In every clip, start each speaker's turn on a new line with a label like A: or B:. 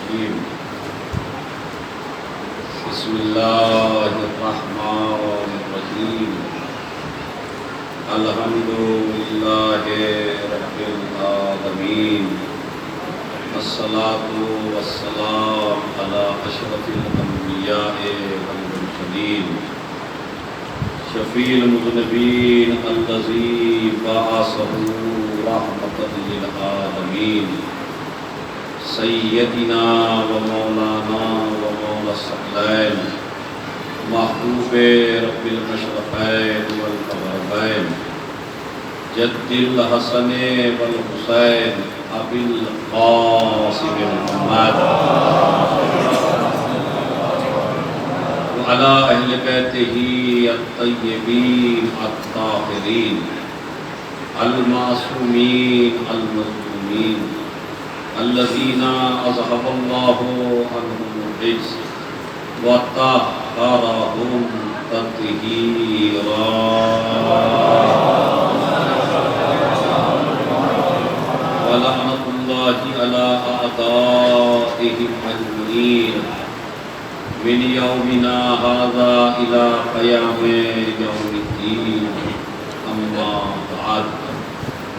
A: الرجيم بسم الله الرحمن الرحيم الحمد لله رب العالمين الصلاة والسلام على أشرف الأنبياء والمرسلين شفيع المذنبين الذي بعثه رحمة للعالمين سيدنا ومولانا ومولا الثقلين محبوب رب المشرقين والمغربين جد الحسن والحسين أبي القاسم محمد وعلى أهل بيته الطيبين الطاهرين المعصومين المظلومين الذين أذهب الله عنهم الرجس وطهرهم تطهيرا ولعنة الله على أعدائهم أجمعين من يومنا هذا إلى قيام يوم الدين أما بعد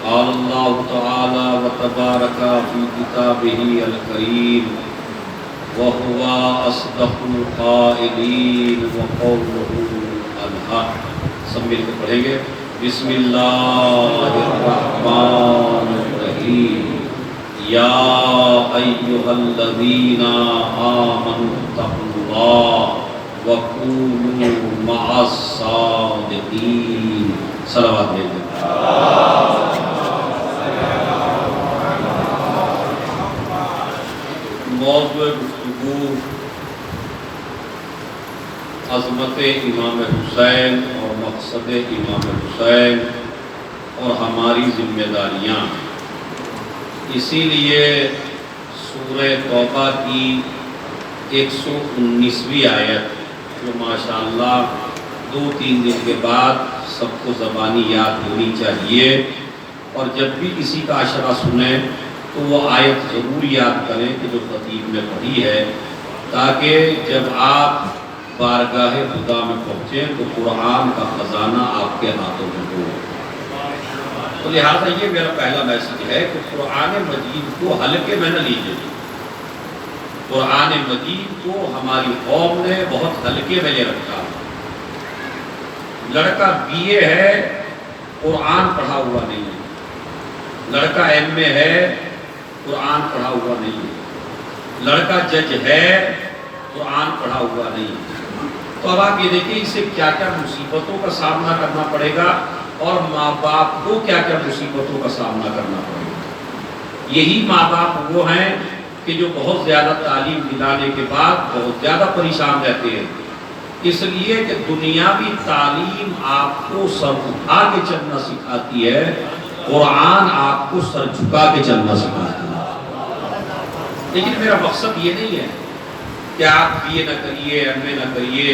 A: قال الله تعالى وتبارك في كتابه الكريم وهو أصدق القائلين وقوله الحق سمجھ کے پڑھیں گے بسم اللہ الرحمن الرحیم یا ایھا الذین آمنوا اتقوا اللہ وکونوا مع الصادقین صلوات بھیجیں موضوع گفتگو عظمت امام حسین اور مقصد امام حسین اور ہماری ذمہ داریاں، اسی لیے سورہ توبہ کی 119ویں آیت جو ماشاءاللہ 2-3 دن کے بعد سب کو زبانی یاد ہونی چاہیے، اور جب بھی کسی کا عشرہ سنیں تو وہ آیت ضرور یاد کریں کہ جو خطیب نے پڑھی ہے، تاکہ جب آپ بارگاہ خدا میں پہنچیں تو قرآن کا خزانہ آپ کے ہاتھوں میں ہو۔ تو لہٰذا یہ میرا پہلا میسج ہے کہ قرآن مجید کو ہلکے میں نہ لیجیے۔ قرآن مجید کو ہماری قوم نے بہت ہلکے میں لے رکھا۔ لڑکا BA ہے، قرآن پڑھا ہوا نہیں ہے، لڑکا MA ہے، قرآن پڑھا ہوا نہیں ہے، لڑکا جج ہے، قرآن پڑھا ہوا نہیں ہے۔ تو اب آپ یہ دیکھیں اسے کیا کیا مصیبتوں کا سامنا کرنا پڑے گا، اور ماں باپ کو کیا کیا مصیبتوں کا سامنا کرنا پڑے گا۔ یہی ماں باپ وہ ہیں کہ جو بہت زیادہ تعلیم دلانے کے بعد بہت زیادہ پریشان رہتے ہیں، اس لیے کہ دنیاوی تعلیم آپ کو سر اٹھا کے چلنا سکھاتی ہے، قرآن آپ کو سر جھکا کے چلنا سکھاتا ہے۔ لیکن میرا مقصد یہ نہیں ہے کہ آپ BA نہ کریے، MA نہ کریے،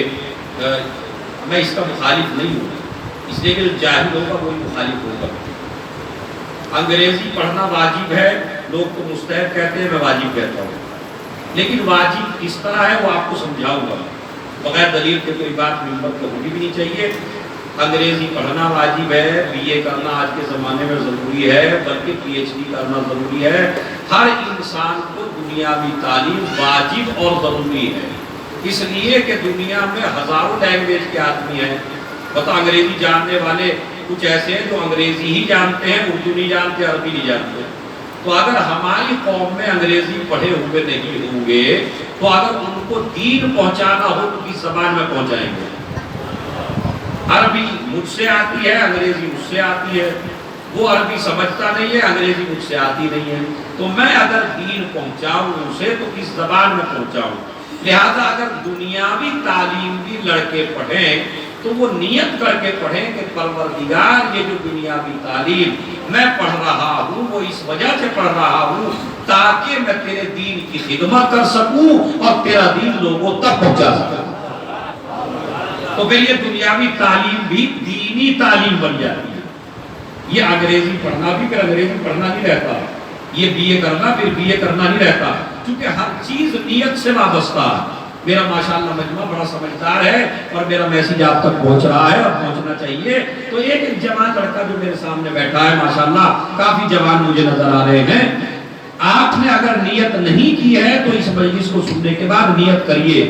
A: میں اس کا مخالف نہیں ہوں، اس لیے کہ جاہل ہوگا وہی مخالف ہوگا۔ انگریزی پڑھنا واجب ہے، لوگ تو مستحب کہتے ہیں، میں واجب کہتا ہوں، لیکن واجب کس طرح ہے وہ آپ کو سمجھاؤں گا۔ بغیر دلیل کے کوئی بات ممبر پہ ہونی بھی نہیں چاہیے۔ انگریزی پڑھنا واجب ہے، BA کرنا آج کے زمانے میں ضروری ہے، بلکہ PhD کرنا ضروری ہے۔ ہر انسان کو دنیاوی تعلیم واجب اور ضروری ہے، اس لیے کہ دنیا میں ہزاروں لینگویج کے آدمی ہیں۔ بتا انگریزی جاننے والے کچھ ایسے ہیں جو انگریزی ہی جانتے ہیں، اردو نہیں جانتے، عربی نہیں جانتے۔ تو اگر ہماری قوم میں انگریزی پڑھے ہوئے نہیں ہوں گے تو اگر ان کو دین پہنچانا ہو تو کس زبان میں پہنچائیں گے؟ عربی مجھ سے آتی ہے، انگریزی مجھ سے آتی ہے، وہ عربی سمجھتا نہیں ہے، انگریزی مجھ سے آتی نہیں ہے، تو میں اگر دین پہنچاؤں اسے تو کس زبان میں پہنچاؤں؟ لہذا اگر دنیاوی تعلیم بھی لڑکے پڑھیں تو وہ نیت کر کے پڑھیں کہ پروردگار یہ جو دنیاوی تعلیم میں پڑھ رہا ہوں وہ اس وجہ سے پڑھ رہا ہوں تاکہ میں تیرے دین کی خدمت کر سکوں اور تیرا دین لوگوں تک پہنچا سکوں۔ تو پھر یہ دنیاوی تعلیم بھی دینی تعلیم بن جاتی ہے۔ یہ انگریزی پڑھنا بھی پھر انگریزی پڑھنا نہیں رہتا، یہ BA کرنا پھر BA کرنا نہیں رہتا۔ چونکہ ہر چیز نیت سے وابستہ ہے۔ میرا ماشاءاللہ مجمع بڑا سمجھدار ہے اور میرا میسیج آپ تک پہنچ رہا ہے اور پہنچنا چاہیے۔ تو ایک جوان لڑکا جو میرے سامنے بیٹھا ہے ماشاءاللہ کافی جوان مجھے نظر آ رہے ہیں، آپ نے اگر نیت نہیں کی ہے تو اس مجلس کو سننے کے بعد نیت کریے،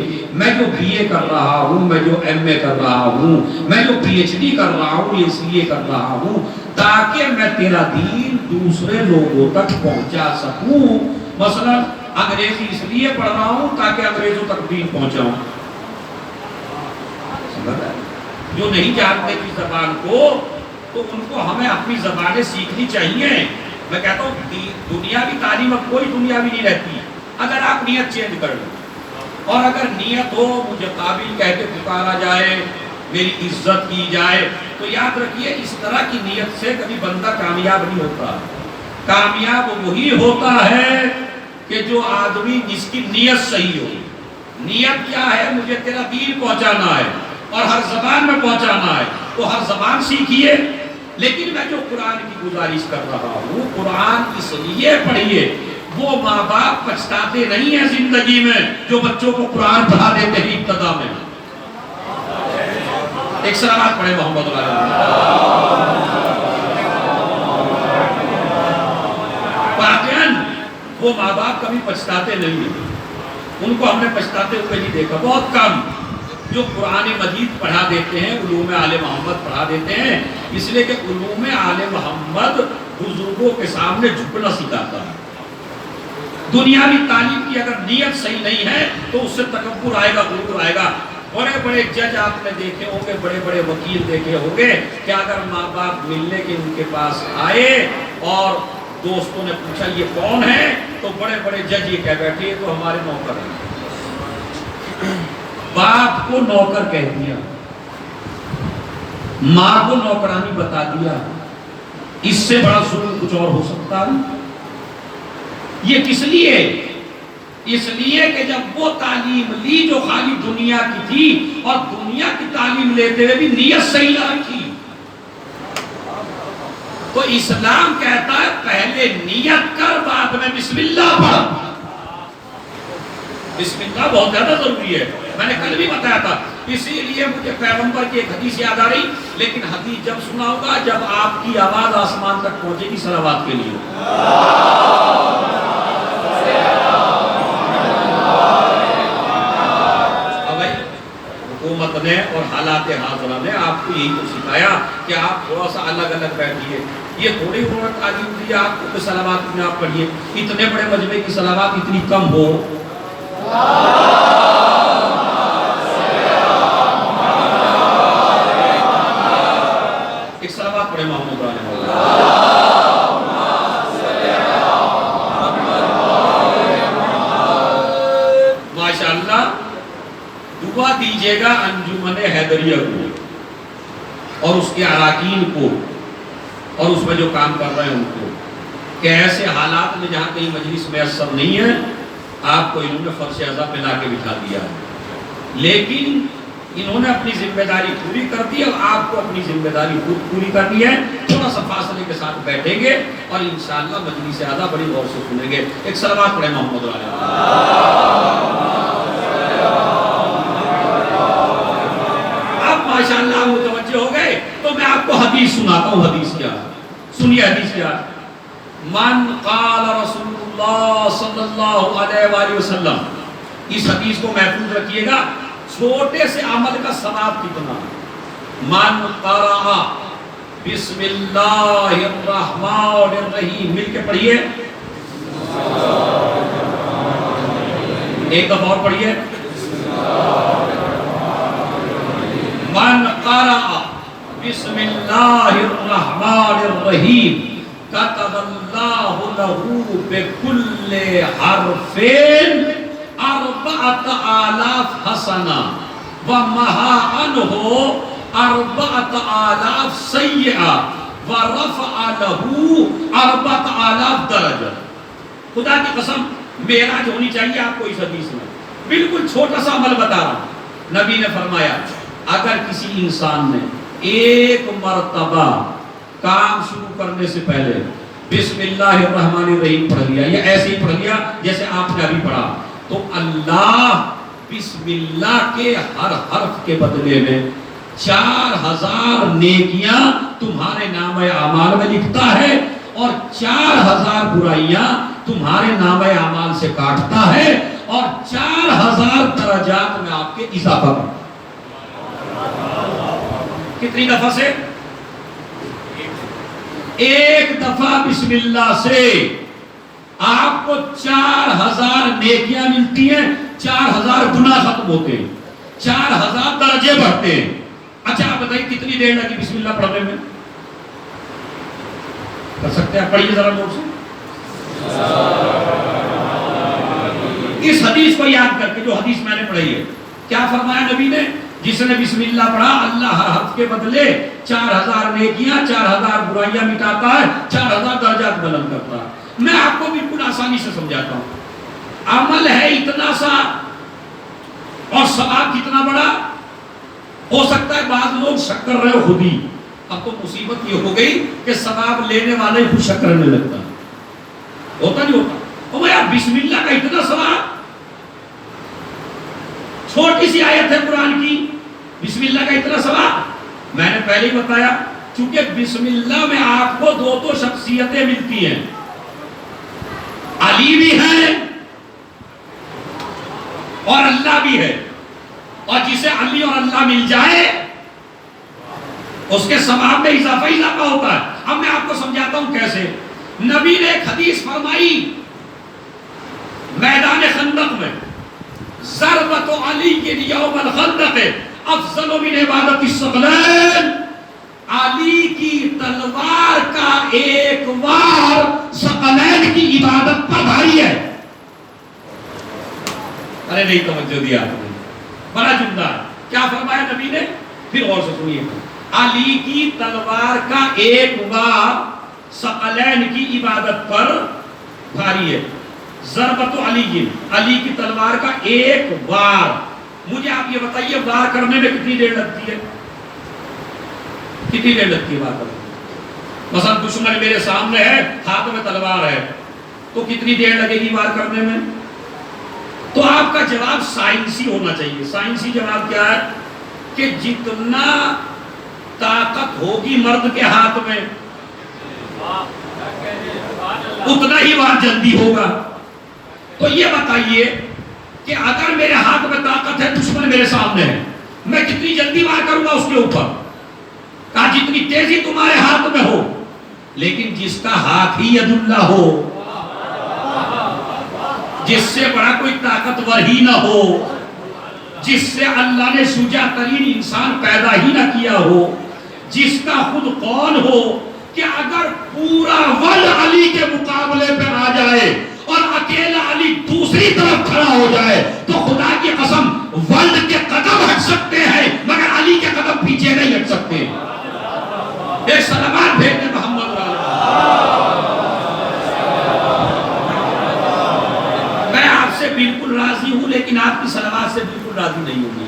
A: میں جو بی اے کر رہا ہوں، میں جو ایم اے کر رہا ہوں، میں جو پی ایچ ڈی کر رہا ہوں، یہ اس لیے کر رہا ہوں تاکہ میں تیرا دین دوسرے لوگوں تک پہنچا سکوں۔ مثلا انگریزی اس لیے پڑھ رہا ہوں تاکہ انگریزوں تک دین پہنچاؤں۔ جو نہیں جانتے کی زبان کو تو ان کو ہمیں اپنی زبانیں سیکھنی چاہیے۔ میں کہتا ہوں دنیاوی تعلیم اب کوئی دنیاوی نہیں رہتی اگر آپ نیت چینج کر لیں، اور اگر نیت ہو مجھے قابل کہہ کے پکارا جائے، میری عزت کی جائے، تو یاد رکھیے اس طرح کی نیت سے کبھی بندہ کامیاب نہیں ہوتا۔ کامیاب وہی ہوتا ہے کہ جو آدمی جس کی نیت صحیح ہو۔ نیت کیا ہے؟ مجھے تیرا دین پہنچانا ہے اور ہر زبان میں پہنچانا ہے، تو ہر زبان سیکھیے۔ لیکن میں جو قرآن کی گزارش کر رہا ہوں، قرآن اس لیے پڑھیے۔ وہ ماں باپ پچھتاتے نہیں ہیں زندگی میں جو بچوں کو قرآن پڑھا دیتے ہیں ابتدا میں۔ ایک سلامات پڑھے محمد واقعاً وہ ماں باپ کبھی پچھتاتے نہیں ہیں، ان کو ہم نے پچھتاتے ہوئے نہیں دیکھا، بہت کم۔ جو قرآن مجید پڑھا دیتے ہیں، علوم آل محمد پڑھا دیتے ہیں، اس لیے کہ علوم آل محمد بزرگوں کے سامنے جھکنا سکھاتا ہے۔ دنیاوی تعلیم کی اگر نیت صحیح نہیں ہے تو اس سے تکبر آئے گا، غرور آئے گا۔ بڑے بڑے جج آپ نے دیکھے ہوں گے، بڑے بڑے وکیل دیکھے ہوں گے کہ اگر ماں باپ ملنے کے ان کے پاس آئے اور دوستوں نے پوچھا یہ کون ہے، تو بڑے بڑے جج یہ کہہ بیٹھے یہ تو ہمارے نوکر ہیں۔ باپ کو نوکر کہہ دیا، ماں کو نوکرانی بتا دیا، اس سے بڑا ظلم کچھ اور ہو سکتا ہے؟ یہ کس لیے؟ اس لیے کہ جب وہ تعلیم لی جو خالی دنیا کی تھی اور دنیا کی تعلیم لیتے ہوئے بھی نیت صحیح نہ رکھی، تو اسلام کہتا ہے پہلے نیت کر بعد میں بسم اللہ پڑھ۔ بسم اللہ بہت زیادہ ضروری ہے، میں نے کل بھی بتایا تھا۔ اسی لیے مجھے پیغمبر کی ایک حدیث یاد آ رہی، لیکن حدیث جب سنا ہوگا جب آپ کی آواز آسمان تک پہنچے گی صلوات کے لیے۔ حکومت نے اور حالات حاضرہ نے آپ کو یہی تو سکھایا کہ آپ تھوڑا سا الگ الگ بیٹھیے۔ یہ تھوڑی انہوں نے تعلیم دی آپ کو کہ صلوات میں آپ پڑھیے، اتنے بڑے مجمع کی صلوات اتنی کم ہو۔ ایک صلوات پڑھے محمد علیہ ماشاءاللہ۔ دعا دیجئے گا انجمن حیدریہ کو اور اس کے اراکین کو اور اس میں جو کام کر رہے ہیں ان کو، کہ ایسے حالات میں جہاں کہیں مجلس میسر نہیں ہے آپ کو انہوں نے فرش اعظم پہ لا کے بٹھا دیا ہے، لیکن انہوں نے اپنی ذمہ داری پوری کر دی اور آپ کو اپنی ذمہ داری خود پوری کرنی ہے۔ تھوڑا سا فاصلے کے ساتھ بیٹھیں گے اور انشاءاللہ مجلس اعظم بڑی غور سے سنیں گے۔ ایک صلوات پڑھے محمد علیہ۔ ماشاءاللہ متوجہ ہو گئے تو میں آپ کو حدیث سناتا ہوں۔ حدیث کیا ہے؟ سنیے حدیث کیا ہے؟ من قال رسول اللہ صلی اللہ علیہ وآلہ وسلم، اس حدیث کو محفوظ رکھیے گا، چھوٹے سے عمل کا ثواب کتنا۔ من قرأ بسم اللہ الرحمن الرحیم، مل کے پڑھیے، ایک دفعہ اور پڑھیے، من قرأ بسم اللہ الرحمن الرحیم کتب اللہ لہو بکل حرف 4000 حسنہ ومحا عنہ 4000 سیئہ ورفع لہو 4000 درجہ۔ خدا کی قسم معراج ہونی چاہیے آپ کو اس حدیث میں۔ بالکل چھوٹا سا عمل بتا رہا ہوں۔ نبی نے فرمایا اگر کسی انسان نے ایک مرتبہ کام شروع کرنے سے پہلے بسم اللہ الرحمن الرحیم پڑھ لیا، یہ ایسے ہی پڑھ لیا جیسے آپ نے ابھی پڑھا، تو اللہ بسم اللہ کے ہر حرف کے بدلے میں 4000 نیکیاں تمہارے نام اعمال میں لکھتا ہے اور 4000 برائیاں تمہارے نام اعمال سے کاٹتا ہے اور 4000 درجات میں آپ کے اضافہ کرتا ہے۔ کتنی دفعہ سے؟ ایک دفعہ بسم اللہ سے آپ کو 4000 نیکیاں ملتی ہیں، 4000 گناہ ختم ہوتے ہیں، 4000 درجے بڑھتے ہیں۔ اچھا آپ بتائیے کتنی دیر لگی بسم اللہ پڑھنے میں؟ کر سکتے ہیں؟ پڑھیے ذرا نوٹ سے اس حدیث کو یاد کر کے، جو حدیث میں نے پڑھی ہے، کیا فرمایا نبی نے؟ جس نے بسم اللہ پڑھا اللہ ہر حرف کے بدلے 4000 نیکیاں 4000 برائیاں مٹاتا ہے، 4000 درجات بلند کرتا ہے۔ میں آپ کو بالکل آسانی سے سمجھاتا ہوں، عمل ہے اتنا سا اور ثواب کتنا بڑا؟ ہو سکتا ہے بعض لوگ شک کر رہے ہو خود ہی، اب تو مصیبت یہ ہو گئی کہ ثواب لینے والے خود شک کرنے لگتا ہے، ہوتا نہیں ہوتا؟ او یار بسم اللہ کا اتنا ثواب، چھوٹی سی آیت ہے قرآن کی، بسم اللہ کا اتنا ثواب۔ میں نے پہلے ہی بتایا چونکہ بسم اللہ میں آپ کو دو شخصیتیں ملتی ہیں، علی بھی ہے اور اللہ بھی ہے، اور جسے علی اور اللہ مل جائے اس کے ثواب میں اضافہ ہوتا ہے۔ اب میں آپ کو سمجھاتا ہوں کیسے۔ نبی نے ایک حدیث فرمائی میدان خندق میں، ضربت علی کے یوم الخندق افضل من عبادت الثقلین، علی کی تلوار کا ایک وار ثقلین کی عبادت پر بھاری ہے۔ ارے نہیں توجہ دیا آپ نے، بڑا جملہ کیا فرمایا نبی نے، پھر غور سے سنیے، علی کی تلوار کا ایک وار ثقلین کی عبادت پر بھاری ہے۔ ضربت علی، علی کی تلوار کا ایک وار۔ مجھے آپ یہ بتائیے وار کرنے میں کتنی دیر لگتی ہے؟ کتنی دیر لگتی ہے وار کرنے میں؟ مثلا دشمن میرے سامنے ہے، ہاتھ میں تلوار ہے، تو کتنی دیر لگے گی وار کرنے میں؟ تو آپ کا جواب سائنسی ہونا چاہیے۔ سائنسی جواب کیا ہے کہ جتنا طاقت ہوگی مرد کے ہاتھ میں اتنا ہی وار جلدی ہوگا۔ تو یہ بتائیے کہ اگر میرے ہاتھ میں طاقت ہے، دشمن میرے سامنے ہے، میں کتنی جلدی وار کروں گا اس کے اوپر؟ کہا جتنی تیزی تمہارے ہاتھ میں ہو، لیکن جس کا ہاتھ ہی ید اللہ ہو، جس سے بڑا کوئی طاقتور ہی نہ ہو، جس سے اللہ نے شجاع ترین انسان پیدا ہی نہ کیا ہو، جس کا خود قول ہو کہ اگر پورا ورلڈ علی کے مقابلے پہ آ جائے اور اکیلا علی دوسری طرف کھڑا ہو جائے تو خدا کی قسم ورلڈ کے قدم ہٹ سکتے ہیں مگر علی کے قدم پیچھے نہیں ہٹ سکتے۔ ایک سلامات بھیجنے محمد میں آپ سے بالکل راضی ہوں، لیکن آپ کی صلوات سے بالکل راضی نہیں ہوں گی۔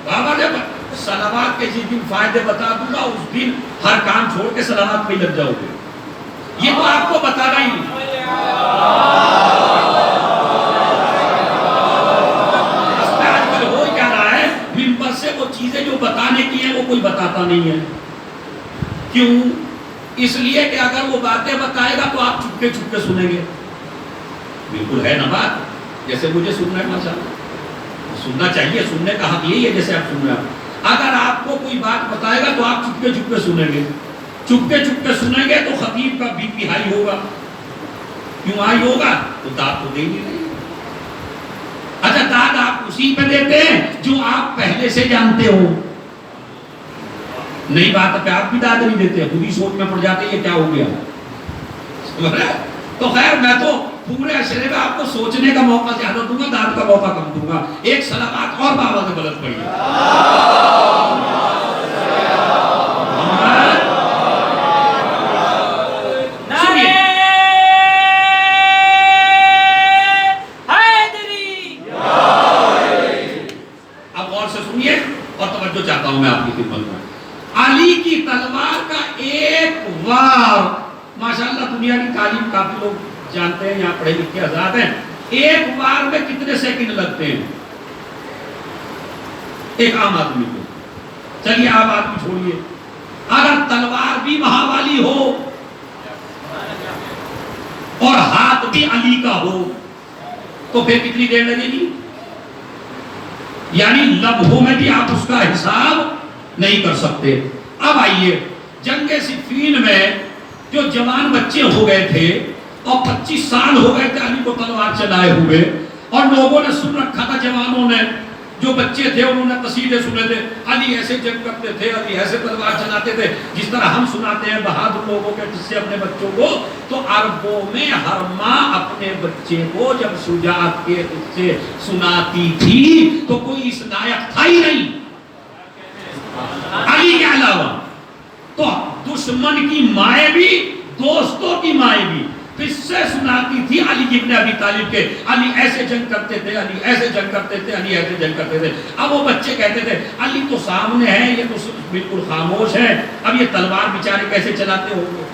A: بابا جب صلوات کے جس دن فائدے بتا دوں گا اس دن ہر کام چھوڑ کے صلوات پہ لگ جاؤ گے، یہ تو آپ کو بتانا ہی نہیں۔ آج کل ہو کیا رہا ہے، ممبر سے وہ چیزیں جو بتانے کی ہیں وہ کوئی بتاتا نہیں ہے۔ کیوں؟ اس لیے کہ اگر وہ باتیں بتائے گا تو آپ چھپ کے سنیں گے۔ بالکل ہے نا بات، جیسے مجھے سننا ہے ماشاءاللہ، سننا چاہیے، سننے کا حق یہی ہے جیسے آپ سن رہے ہیں۔ اگر آپ کو کوئی بات بتائے گا تو آپ چھپ کے سنیں گے، چھپ کے سنیں گے تو خطیب کا بی پی ہائی ہوگا۔ کیوں ہائی ہوگا؟ تو داد تو دے نہیں رہے۔ اچھا داد آپ اسی پہ دیتے ہیں جو آپ پہلے سے جانتے ہو، نئی بات پہ آپ بھی داد نہیں دیتے، خود ہی سوچ میں پڑ جاتے یہ کیا ہو گیا۔ تو خیر میں تو پورے عشرے میں آپ کو سوچنے کا موقع زیادہ دوں گا، داد کا موقع کم دوں گا۔ ایک صلوات اور بابا سے بلند پڑھیے۔ اب غور سے سنیے اور وار، ماشاءاللہ دنیا کی تعلیم کافی لوگ جانتے ہیں، یہاں پڑھے لکھے حضرات ہیں، ایک وار میں کتنے سیکنڈ لگتے ہیں ایک عام آدمی کو؟ چلیے عام آدمی چھوڑیے، اگر تلوار بھی وہاں والی ہو اور ہاتھ بھی علی کا ہو تو پھر کتنی دیر لگے گی؟ یعنی لمحوں میں بھی آپ اس کا حساب نہیں کر سکتے۔ اب آئیے جنگ صفین میں جو جوان بچے ہو گئے تھے اور 25 سال ہو گئے تھے علی کو تلوار چلائے ہوئے، اور لوگوں نے سن رکھا تھا، جوانوں نے، جو بچے تھے انہوں نے قصیدے سنے تھے، علی ایسے جنگ کرتے تھے، علی ایسے تلوار چلاتے تھے، جس طرح ہم سناتے ہیں بہادر لوگوں کے جس سے اپنے بچوں کو۔ تو عربوں میں ہر ماں اپنے بچے کو جب شجاعت کے قصے سناتی تھی تو کوئی اس لائق تھا ہی نہیں علی کے علاوہ۔ تو دشمن کی مائیں بھی، دوستوں کی مائیں بھی قصے سناتی تھی علی ابن ابی طالب کے، علی ایسے جنگ کرتے تھے، علی ایسے جنگ کرتے تھے، علی ایسے جنگ کرتے تھے۔ اب وہ بچے کہتے تھے علی تو سامنے ہے، یہ تو بالکل خاموش ہے، اب یہ تلوار بیچارے کیسے چلاتے ہوں گے؟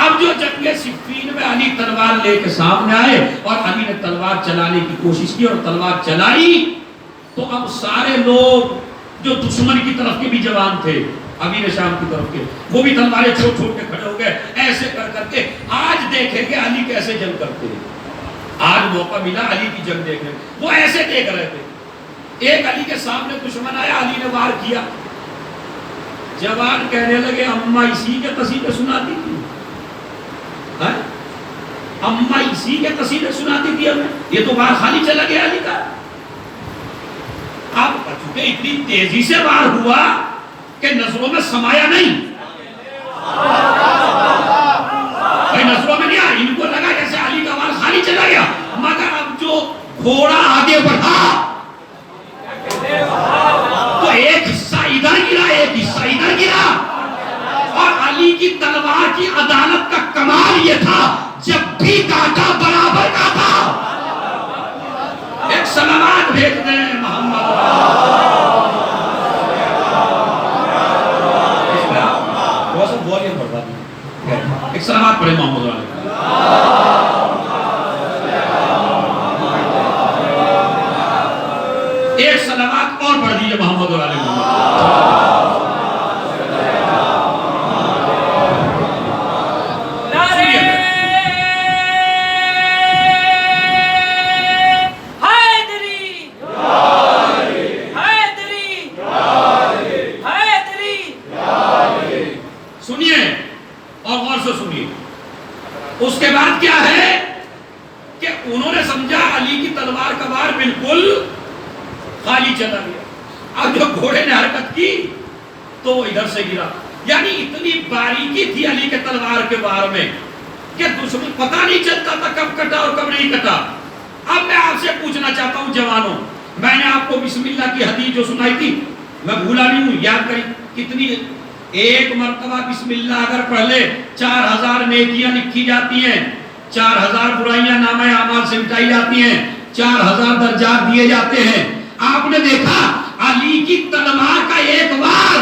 A: اب جو جنگ صفین میں علی تلوار لے کے سامنے آئے اور علی نے تلوار چلانے کی کوشش کی اور تلوار چلائی، تو اب سارے لوگ جو دشمن کی طرف کے بھی جوان تھے، امیر شام کی طرف کے، وہ بھی تلواریں چھوڑ چھوڑ کے کھڑے ہو گئے، ایسے کر کر کے آج دیکھیں گے علی کیسے جنگ کرتے ہیں۔ آج موقع ملا علی کی جنگ دیکھنے، وہ ایسے دیکھ رہے تھے، ایک علی کے سامنے دشمن آیا، علی نے وار کیا، جوان کہنے لگے اماں اسی کے قصیدے سناتی تھی، اماں اسی کے قصیدے سناتی تھی ہمیں، یہ تو وار خالی چلا گیا علی کا۔ اب چونکہ اتنی تیزی سے وار ہوا کہ نظروں میں سمایا نہیں، بھائی نظروں میں نہیں آیا، ان کو لگا جیسے علی کا وار خالی چلا گیا، مگر اب جو گھوڑا آگے بڑھا تو ایک حصہ ادھر گرا، ایک حصہ ادھر گرا، اور علی کی تلوار کی عدالت کا کمال یہ تھا جب بھی کاٹا برابر کاٹا۔ ایک سلامات بھیج دیں محمد، ایک سلامات پڑھے محمد علیہ، ایک سلامات اور پڑھ دیجئے محمد علیہ محمد۔ اس کے بعد کیا ہے کہ انہوں نے سمجھا علی کی تلوار کا وار بالکل خالی چلا گیا، اب جو گھوڑے نے حرکت کی تو وہ ادھر سے گرا، یعنی اتنی باریکی تھی علی کے تلوار کے وار میں کہ دشمن پتہ نہیں چلتا تھا کب کٹا اور کب نہیں کٹا۔ اب میں آپ سے پوچھنا چاہتا ہوں جوانوں، میں نے آپ کو بسم اللہ کی حدیث جو سنائی تھی میں بھولا نہیں ہوں، یاد کری کتنی، ایک مرتبہ بسم اللہ اگر پڑھ لے 4000 نیکیاں لکھی جاتی ہیں، 4000 برائیاں نامہ اعمال سے مٹائی جاتی ہیں، 4000 درجات دیے جاتے ہیں۔ آپ نے دیکھا علی کی تلوار کا ایک وار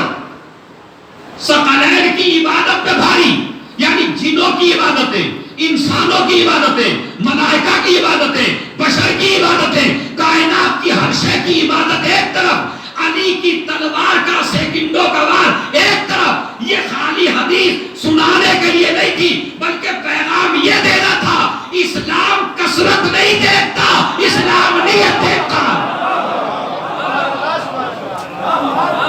A: ثقلین کی عبادت پہ بھاری، یعنی جنوں کی عبادتیں، انسانوں کی عبادتیں، ملائکہ کی عبادتیں، بشر کی عبادتیں، کائنات کی ہر شے کی عبادت ایک طرف، علی کی تلوار کا سیکنڈوں کا وار ایک طرف۔ یہ خالی حدیث سنانے کے لیے نہیں تھی بلکہ پیغام یہ دینا تھا، اسلام کثرت نہیں دیکھتا، اسلام نیت دیکھتا۔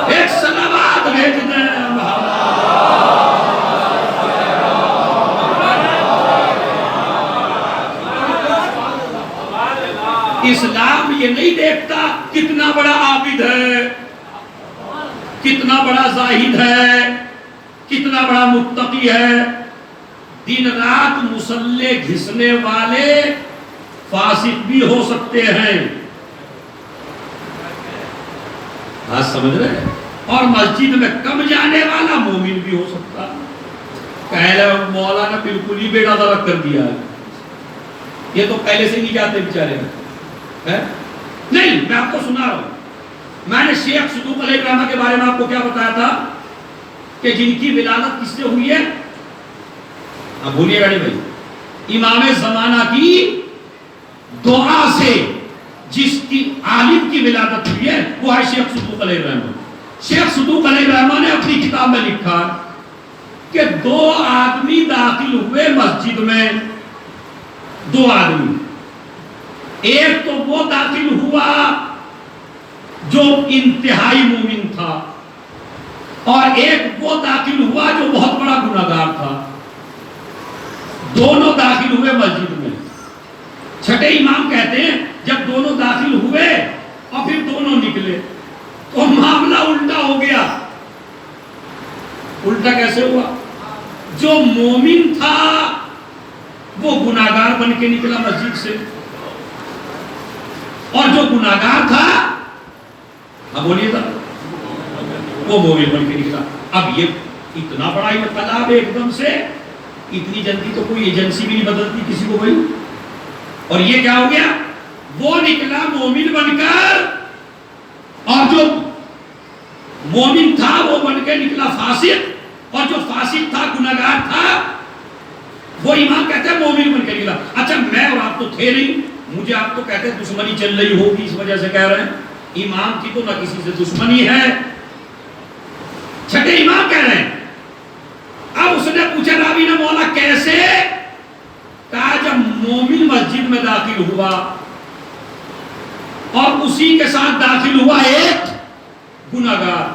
A: ایک صلوات بھیج دیں اسلام یہ نہیں دیکھتا کتنا بڑا عابد ہے، کتنا بڑا زاہد ہے، کتنا بڑا متقی ہے، دن رات مصلے گھسنے والے فاسق بھی ہو سکتے ہیں، بات سمجھ رہے ہیں، اور مسجد میں کم جانے والا مومن بھی ہو سکتا۔ پہلے مولانا بالکل ہی بیٹا درک کر دیا ہے، یہ تو پہلے سے نہیں جاتے بیچارے نہیں۔ میں آپ کو سنا رہا ہوں، میں نے شیخ صدوق علیہ الرحمہ کے بارے میں آپ کو کیا بتایا تھا کہ جن کی ولادت کس سے ہوئی ہے؟ اب بولیے گا نہیں بھائی، امام زمانہ کی دعا سے جس کی عالم کی ولادت ہوئی ہے وہ ہے شیخ صدوق علیہ الرحمہ۔ شیخ صدوق علیہ الرحمہ نے اپنی کتاب میں لکھا کہ 2 آدمی داخل ہوئے مسجد میں، 2 آدمی، ایک تو وہ داخل ہوا جو انتہائی مومن تھا، اور ایک وہ داخل ہوا جو بہت بڑا گناہگار تھا۔ دونوں داخل ہوئے مسجد میں۔ چھٹے امام کہتے ہیں جب دونوں داخل ہوئے اور پھر دونوں نکلے تو معاملہ الٹا ہو گیا۔ الٹا کیسے ہوا؟ جو مومن تھا وہ گناہگار بن کے نکلا مسجد سے، اور جو گناہگار تھا، اب بولیے تھا، وہ مومن بن کے نکلا۔ اب یہ اتنا بڑا انقلاب ایک دم سے، اتنی جلدی تو کوئی ایجنسی بھی نہیں بدلتی کسی کو بھائی۔ اور یہ کیا ہو گیا؟ وہ نکلا مومن بن کر، اور جو مومن تھا وہ بن کے نکلا فاسق، اور جو فاسق تھا گناہگار تھا وہ امام کہتے ہیں مومن بن کے نکلا۔ اچھا میں اور آپ تو تھے نہیں، مجھے آپ تو کہتے ہیں دشمنی چل رہی ہوگی اس وجہ سے کہہ رہے ہیں، امام کی تو نہ کسی سے دشمنی ہے، چھٹے امام کہہ رہے ہیں۔ اب اس نے پوچھا راوی نے مولا کیسے؟ کہا جب مومن مسجد میں داخل ہوا اور اسی کے ساتھ داخل ہوا ایک گناہگار،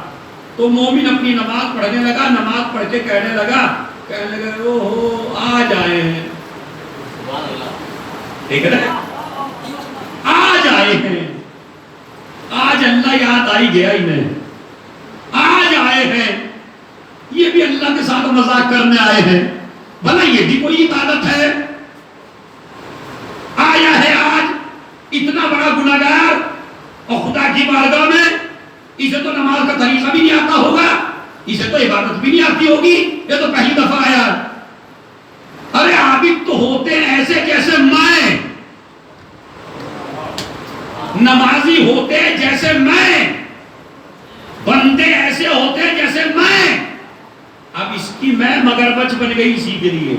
A: تو مومن اپنی نماز پڑھنے لگا، نماز پڑھ کے کہنے لگا اوہو آج آئے ہیں، دیکھ رہے آج آئے ہیں، آج اللہ یاد آئی گیا انہیں، آج آئے ہیں، یہ بھی اللہ کے ساتھ مذاق کرنے آئے ہیں، بھلا یہ بھی کوئی عبادت ہے؟ آیا ہے آج اتنا بڑا گناہگار اور خدا کی بارگاہ میں، اسے تو نماز کا طریقہ بھی نہیں آتا ہوگا، اسے تو عبادت بھی نہیں آتی ہوگی، یہ تو پہلی دفعہ آیا ہے۔ ارے عابد تو ہوتے ہیں ایسے جیسے میں، نمازی ہوتے ہیں جیسے میں، بندے ایسے ہوتے ہیں جیسے میں۔ اب اس کی میں مگرمچھ بن گئی اسی کے لیے۔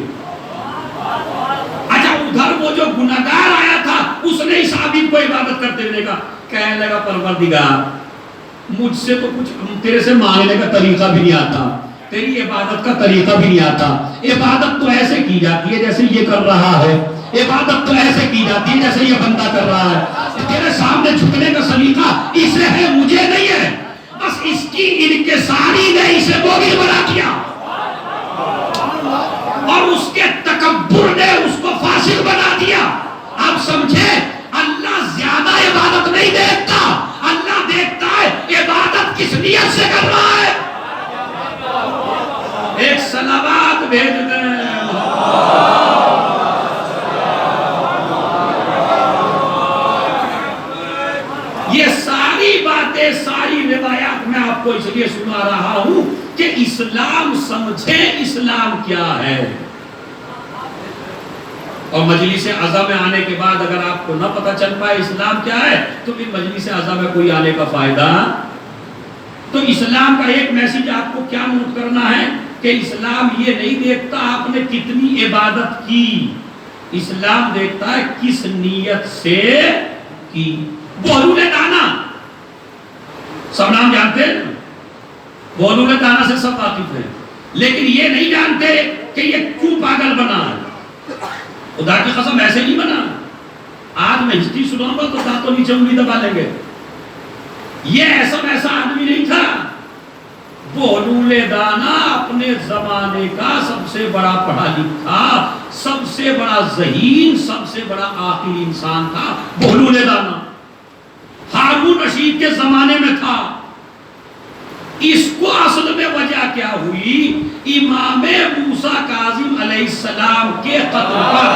A: اچھا ادھر وہ جو گناہگار آیا تھا اس نے اس عابد کو عبادت کرتے ہوئے کہا، کہنے لگا پروردگار مجھ سے تو کچھ تیرے سے مانگنے کا طریقہ بھی نہیں آتا، تیری عبادت کا طریقہ بھی نہیں آتا، عبادت تو ایسے کی جاتی ہے جیسے یہ کر رہا ہے، عبادت تو ایسے کی جاتی ہے جیسے یہ بندہ کر رہا ہے، تیرے سامنے جھکنے کا سلیقہ اسے ہے مجھے نہیں ہے، بس اس کی انکساری نے اسے مومن بنا دیا، اور اس کے تکبر نے اس کو فاسق بنا دیا۔ آپ سمجھے اللہ زیادہ عبادت نہیں دیکھتا، اللہ دیکھتا ہے عبادت کس نیت سے کر رہا ہے۔ ایک صلوات بھیج دیں۔ یہ ساری باتیں، ساری روایات میں آپ کو اس لیے سنا رہا ہوں کہ اسلام سمجھیں اسلام کیا ہے۔ اور مجلس عزا میں آنے کے بعد اگر آپ کو نہ پتہ چل پائے اسلام کیا ہے تو پھر مجلس عزا میں کوئی آنے کا فائدہ۔ تو اسلام کا ایک میسج آپ کو کیا نوٹ کرنا ہے کہ اسلام یہ نہیں دیکھتا آپ نے کتنی عبادت کی، اسلام دیکھتا ہے کس نیت سے کی۔ بہلول دانا سب نام جانتے ہیں، بہلول دانا سے سب واقف ہیں، لیکن یہ نہیں جانتے کہ یہ کیوں پاگل بنا ہے۔ خدا کی قسم ایسے نہیں بنا، آج میں ہسٹری سناؤں گا تو دانتوں نیچے انگلی دبا لیں گے، یہ ایسا ویسا آدمی نہیں تھا۔ بہلول دانا اپنے زمانے کا سب سے بڑا پڑھا لکھا، سب سے بڑا ذہین، سب سے بڑا عاقل انسان تھا بہلول دانا، ہارون رشید کے زمانے میں تھا۔ اس کو اصل میں وجہ کیا ہوئی؟ امام موسیٰ کاظم علیہ السلام کے قتل پر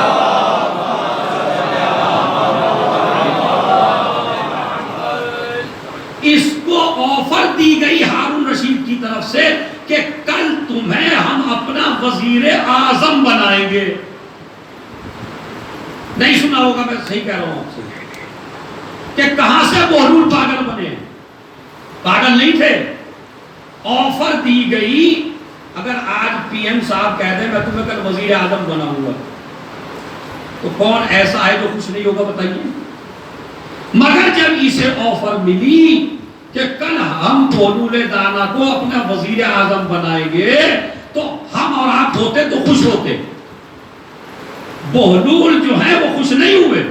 A: اس کو آفر دی گئی ہارون رشید کی طرف سے کہ کل تمہیں ہم اپنا وزیر اعظم بنائیں گے۔ نہیں سنا ہوگا، میں صحیح کہہ رہا ہوں آپ سے کہ کہاں سے بہلول پاگل بنے؟ پاگل نہیں تھے، آفر دی گئی اگر آج پی ایم صاحب کہہ دیں میں تمہیں کل وزیر اعظم بناؤں گا تو کون ایسا ہے جو خوش نہیں ہوگا بتائیے؟ مگر جب اسے آفر ملی کہ کل ہم بہلول دانا کو اپنا وزیر اعظم بنائیں گے تو ہم اور آپ ہوتے تو خوش ہوتے. بہلول جو ہے وہ خوش نہیں ہوئے.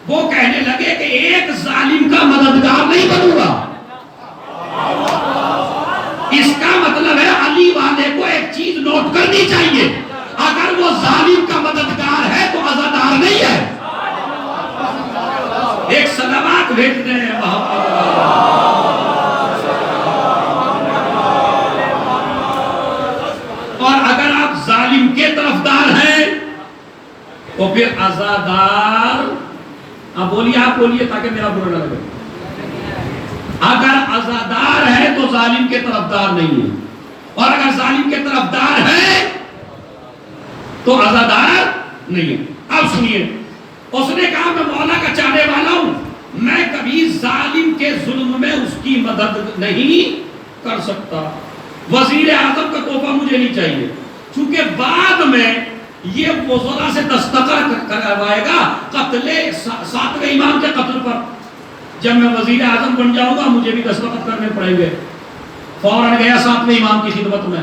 A: وہ کہنے لگے کہ ایک ظالم کا مددگار نہیں بنوں گا. اس کا مطلب ہے علی والے کو ایک چیز نوٹ کرنی چاہیے، اگر وہ ظالم کا مددگار ہے تو عزادار نہیں ہے. ایک صلوات بھیجتے ہیں محمد. اور اگر آپ ظالم کے طرفدار ہیں تو پھر عزادار. آپ بولیے تاکہ میرا برا نہ لگے. اگر عزادار ہے تو ظالم کے طرفدار نہیں ہے، اور اگر ظالم کے طرفدار ہے تو عزادار نہیں ہے. اب سنیے، اس نے کہا میں مولا کا چاہنے والا ہوں، میں کبھی ظالم کے ظلم میں اس کی مدد نہیں کر سکتا. وزیر اعظم کا تحفہ مجھے نہیں چاہیے، چونکہ بعد میں یہ وزراء سے دستخط کروائے گا قتل 7ویں امام کے قتل پر. جب میں وزیر اعظم بن جاؤں گا مجھے بھی دستخط کرنے پڑیں گے. فوراً گیا 7ویں امام کی خدمت میں،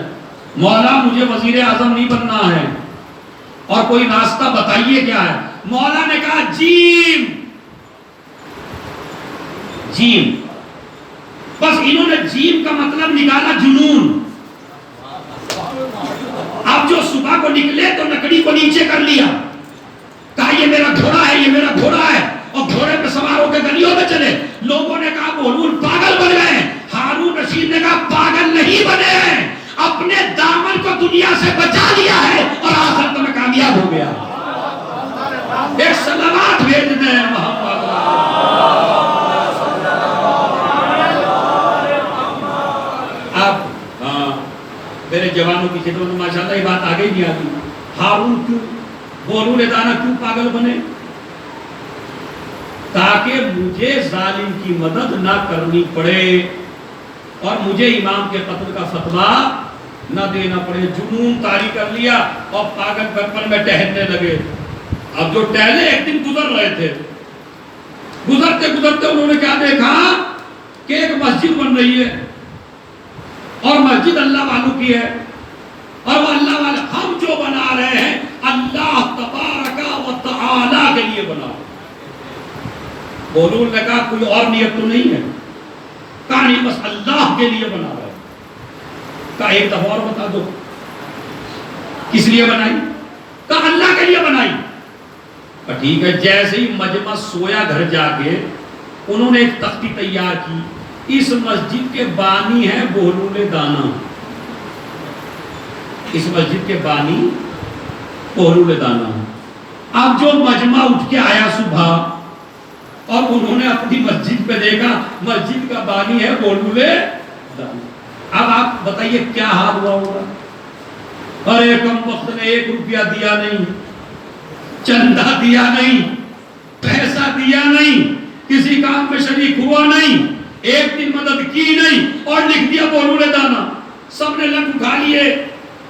A: مولا مجھے وزیر اعظم نہیں بننا ہے اور کوئی راستہ بتائیے کیا ہے. مولا نے کہا جیم. جیم، بس انہوں نے جیم کا مطلب نکالا جنون. اب جو صبح کو نکلے تو لکڑی کو نیچے کر لیا، کہا یہ میرا گھوڑا ہے، یہ میرا گھوڑا ہے، اور گھوڑے پہ سوار ہو کے گلیوں میں چلے. لوگوں نے کہا بہلول پاگل بن گئے. ہارون رشید نے کہا پاگل نہیں بنے ہیں، اپنے دامن کو دنیا سے بچا لیا ہے اور آخرت میں کامیاب ہو گیا. ایک صلوات بھیج دیں محمد. اب میرے جوانوں کی خدمت میں ماشاءاللہ یہ بات آگے نہیں آتی. ہارون کیوں، بہلول دانا کیوں پاگل بنے؟ تاکہ مجھے ظالم کی مدد نہ کرنی پڑے اور مجھے امام کے قتل کا فتویٰ نہ دینا پڑے. جنون طاری کر لیا اور پاگل پن میں ٹہلنے لگے. اب جو ٹہلے ایک دن گزر رہے تھے، گزرتے گزرتے انہوں نے کیا دیکھا کہ ایک مسجد بن رہی ہے اور مسجد اللہ والوں کی ہے، اور وہ اللہ والے ہم جو بنا رہے ہیں اللہ تبارک و تعالی کے لیے بنا رہے ہیں. بہلول نے کہا کوئی اور نیت تو نہیں ہے؟ کہا نہیں، بس اللہ کے لیے بنا رہے ہیں. کہا ایک دفعہ اور بتا دو کس لیے بنائی؟ کہا اللہ کے لیے بنائی. ٹھیک ہے. جیسے ہی مجمع سویا گھر جا کے انہوں نے ایک تختی تیار کی، اس مسجد کے بانی ہے بہلول دانا. اس مسجد کے بانی بہلول دانا. اب جو مجمع اٹھ کے آیا صبح اور انہوں نے اپنی مسجد پہ دیکھا مسجد کا بانی ہے بہلول دانا. اب آپ بتائیے کیا حال ہوا ہوگا؟ ارے کم وقت نے 1 روپیہ دیا نہیں، چندہ دیا نہیں، پیسہ دیا نہیں، کسی کام میں شریک ہوا نہیں، ایک دن مدد کی نہیں، اور لکھ دیا بہلول دانا. سب نے لٹ اٹھا لیے،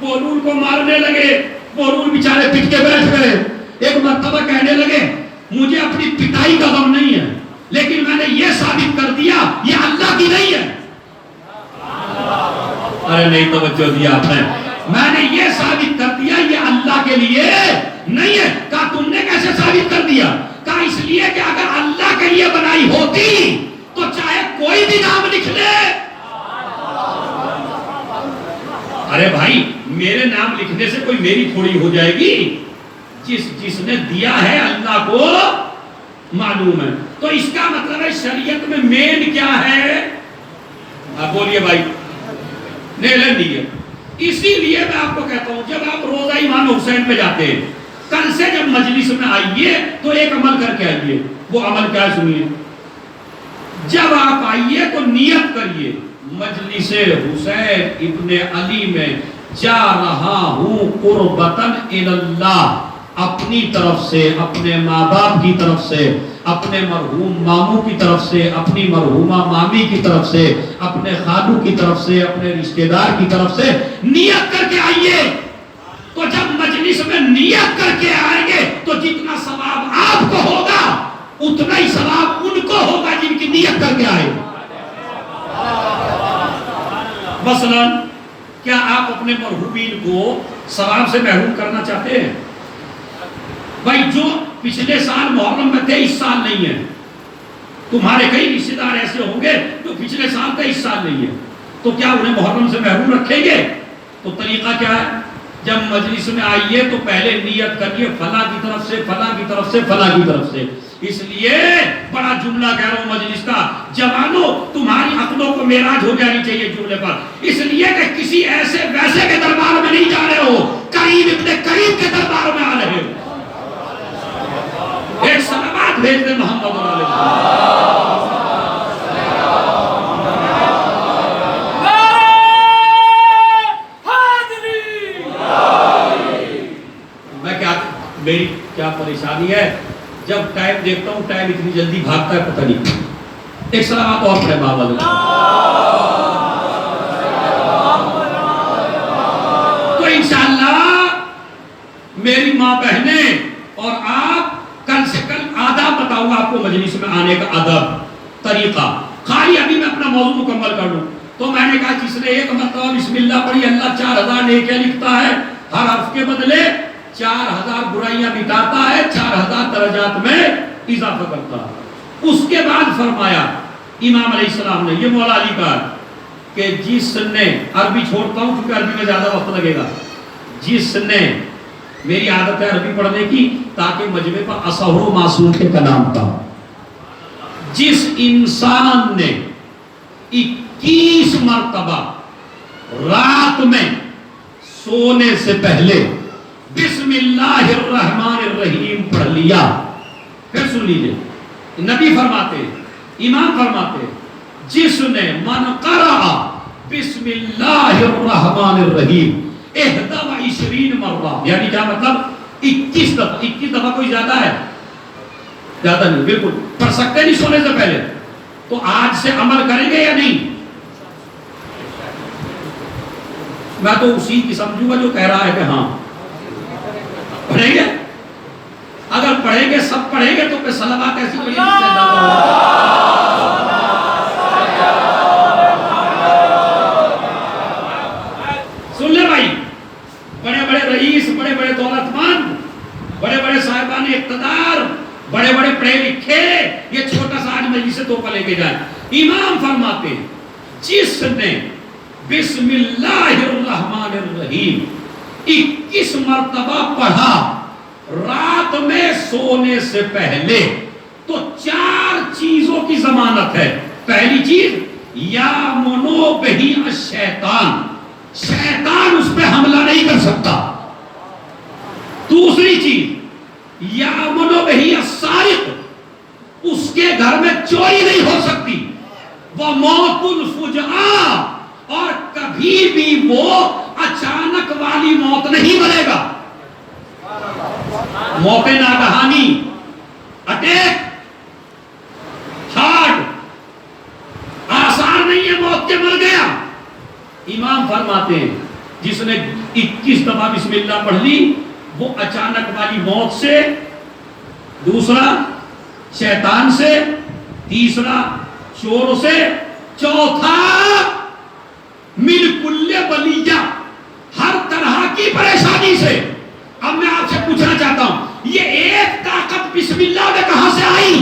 A: بہلول کو مارنے لگے. بہلول بیچارے پٹ کے بیٹھ گئے. ایک مرتبہ کہنے لگے مجھے اپنی پٹائی کا غم نہیں ہے، لیکن میں نے یہ ثابت کر دیا یہ اللہ کی نہیں ہے. ارے نہیں توجہ دیا آپ نے. میں نے یہ ثابت کر دیا یہ اللہ کے لیے نہیں ہے. کہا تم نے کیسے ثابت کر دیا؟ کہا اس لیے کہ اگر اللہ کے لیے بنائی ہوتی تو چاہے کوئی بھی نام لکھ لے. ارے بھائی میرے نام لکھنے سے کوئی میری تھوڑی ہو جائے گی. جس نے دیا ہے اللہ کو معلوم ہے. تو اس کا مطلب ہے شریعت میں مین کیا ہے؟ آپ بولیے بھائی. نیت. اسی لیے میں آپ کو کہتا ہوں جب آپ روزہ امام حسین پہ جاتے ہیں کل سے جب مجلس میں آئیے تو ایک عمل کر کے آئیے. وہ عمل کیا سنیے. جب آپ آئیے تو نیت کریے مجلس حسین ابن علی میں جا رہا ہوں قربتاً اللہ. اپنی طرف سے، اپنے ماں باپ کی طرف سے، اپنے مرحوم ماموں کی طرف سے، اپنی مرحومہ مامی کی طرف سے، اپنے خالو کی طرف سے، اپنے رشتہ دار کی طرف سے نیت کر کے آئیے. تو جب مجلس میں نیت کر کے آئیں گے تو جتنا ثواب آپ کو ہوگا اتنا ہی ثواب ان کو ہوگا جن کی نیت کر کے آئے. مثلا کیا آپ اپنے مرحومین کو ثواب سے محروم کرنا چاہتے ہیں؟ بھائی جو پچھلے سال محرم میں تھے اس سال نہیں ہے. تمہارے کئی رشتے دار ایسے ہوں گے جو پچھلے سال تھے اس سال نہیں ہے، تو کیا انہیں محرم سے محروم رکھیں گے؟ تو طریقہ کیا ہے؟ جب مجلس میں آئیے تو پہلے نیت کریے فلاں کی طرف سے، فلاں کی طرف سے، فلاں کی طرف سے. اس لیے بڑا جملہ کہہ رہا ہوں مجلس کا، جوانوں تمہاری عقلوں کو معراج ہو جانی چاہیے جملے پر. اس لیے کہ کسی ایسے ویسے کے دربار میں نہیں جا رہے ہو، کریم ابن کریم کے دربار میں آ رہے ہو. ایک صلوات بھیج دے محمد علیہ میری کیا پریشانی ہے، جب ٹائم دیکھتا ہوں ٹائم اتنی جلدی بھاگتا ہے پتہ نہیں. ایک صلوات اور پڑھے بابا نے. تو انشاءاللہ میری ماں بہنیں اور آپ کل سے کل آداب بتاؤں آپ کو مجلس میں آنے کا آداب طریقہ. خالی ابھی میں اپنا موضوع مکمل کر لوں. تو میں نے کہا جس نے ایک مرتبہ بسم اللہ پڑھی اللہ 4000 نیکیاں لکھتا ہے، ہر حرف کے بدلے 4000 برائیاں مٹاتا ہے، 4000 درجات میں اضافہ کرتا ہے. اس کے بعد فرمایا امام علیہ السلام نے، یہ مولا علی کا کہ جس نے، عربی چھوڑتا ہوں کیونکہ عربی میں زیادہ وقت لگے گا، جس نے، میری عادت ہے عربی پڑھنے کی تاکہ مجمع پر اصحر و معصوم کے کلام کا، جس انسان نے 21 مرتبہ رات میں سونے سے پہلے بسم اللہ الرحمن الرحیم پڑھ لیا. پھر سن لیجئے، نبی فرماتے، امام فرماتے، جس نے من قرأ بسم اللہ الرحمن الرحیم 21 مرہ، یعنی کیا مطلب 21 دفعہ. 21 دفعہ کوئی زیادہ ہے؟ زیادہ نہیں، بالکل پڑھ سکتے نہیں سونے سے پہلے. تو آج سے عمل کریں گے یا نہیں؟ میں تو اسی کی سمجھوں گا جو کہہ رہا ہے کہ ہاں پڑھیں گے. اگر پڑھیں گے، سب پڑھیں گے تو پھر صلوات ایسی پڑھیں گے. سن لے بھائی، بڑے بڑے رئیس، بڑے بڑے دولت مند، بڑے بڑے صاحبان اقتدار، بڑے بڑے پڑھے لکھے، یہ چھوٹا سا آج مجلس سے توپا لے کے جائے. امام فرماتے ہیں جس نے بسم اللہ الرحمن الرحیم 21 مرتبہ پڑھا رات میں سونے سے پہلے، تو 4 چیزوں کی ضمانت ہے. پہلی چیز، یا منو بہی الشیطان، شیطان اس پہ حملہ نہیں کر سکتا. دوسری چیز، یا منو بہی السارق، اس کے گھر میں چوری نہیں ہو سکتی. وہ موت الفجعہ، اور کبھی بھی وہ اچانک والی موت نہیں مرے گا. موت ناگہانی، اٹیک، ہارٹ، آسان نہیں ہے موت کے مر گیا. امام فرماتے ہیں جس نے 21 دفعہ بسم اللہ پڑھ لی وہ اچانک والی موت سے، دوسرا شیطان سے، تیسرا چور سے، چوتھا من کل بلیہ، ہر طرح کی پریشانی سے. اب میں آپ سے پوچھنا چاہتا ہوں یہ ایک طاقت بسم اللہ میں کہاں سے آئی؟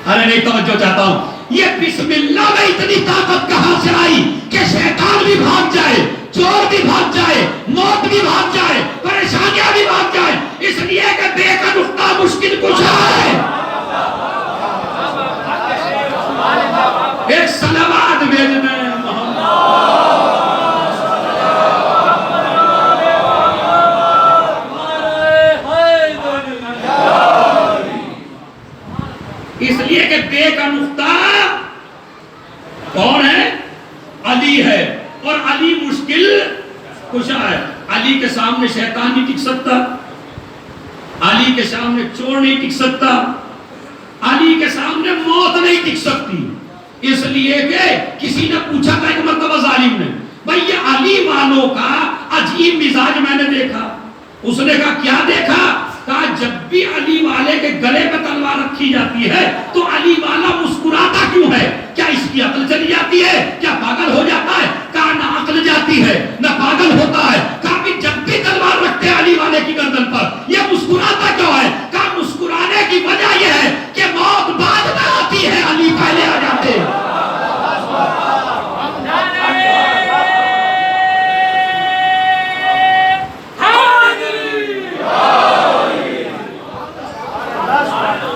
A: ارے نہیں، توجہ چاہتا ہوں، یہ بسم اللہ میں اتنی طاقت کہاں سے آئی کہ شیطان بھی بھاگ جائے، چور بھی بھاگ جائے، موت بھی بھاگ جائے، پریشانیاں بھی بھاگ جائے. اس لیے کہ بے کا نقطہ مشکل کشا ہے. ایک صلوات بھیجنا ہے محمد. اس لیے کہ بے کا نقطہ کون ہے؟ علی ہے، اور علی مشکل کشا ہے. علی کے سامنے شیطان نہیں ٹک سکتا، علی کے سامنے چور نہیں ٹک سکتا، علی کے سامنے موت نہیں ٹک سکتی، اس لیے کہ کسی نے پوچھا تھا ایک مرتبہ ظالم نے، بھئی یہ علی والوں کا عجیب مزاج میں نے دیکھا. اس نے کہا کیا دیکھا؟ کہا جب بھی علی والے کے گلے پہ تلوار رکھی جاتی ہے تو علی والا مسکراتا کیوں ہے؟ کیا اس کی عقل چلی جاتی ہے؟ کیا پاگل ہو جاتا ہے؟ کہا نہ عقل جاتی ہے نہ پاگل ہوتا ہے. کہا بھی جب بھی تلوار رکھتے ہیں علی والے کی گردن پر یہ مسکراتا کیوں ہے؟ کہا مسکرانے کی وجہ یہ ہے کہ موت بعد میں آتی ہے، علی پہلے آ جاتے ہیں.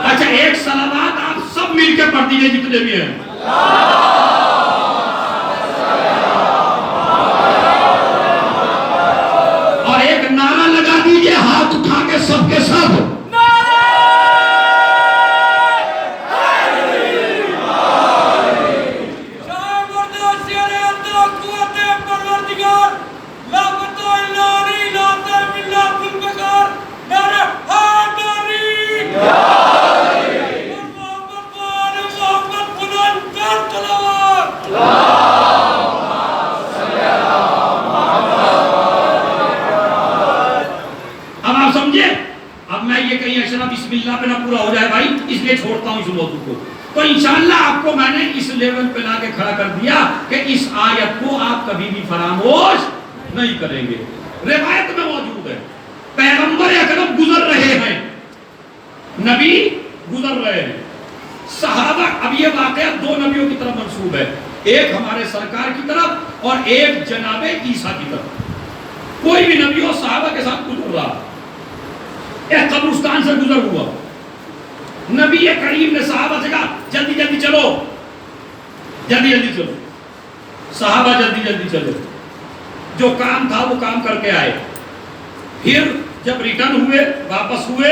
A: اچھا ایک صلوات آپ سب مل کے پڑھ دیجئے جتنے بھی ہیں. اور ایک نعرہ لگا دیجئے ہاتھ اٹھا کے سب کے سب. بسم اللہ پہ نہ پورا ہو جائے بھائی، اس لیے چھوڑتا ہوں اس موضوع کو. تو انشاءاللہ آپ کو میں نے اس لیول پہ لا کے کھڑا کر دیا کہ اس آیت کو آپ کبھی بھی فراموش نہیں کریں گے. روایت میں موجود ہے پیغمبر اکرم گزر رہے ہیں، نبی گزر رہے ہیں، صحابہ. اب یہ واقعہ دو نبیوں کی طرف منسوب ہے، ایک ہمارے سرکار کی طرف اور ایک جناب عیسیٰ کی طرف. کوئی بھی نبی ہو صحابہ کے ساتھ گزر رہا، ایک قبرستان سے گزر ہوا، نبی کریم نے صحابہ سے کہا جلدی جلدی چلو، جلدی جلدی چلو. صحابہ جلدی جلدی چلو، جو کام تھا وہ کام کر کے آئے. پھر جب ریٹرن ہوئے واپس ہوئے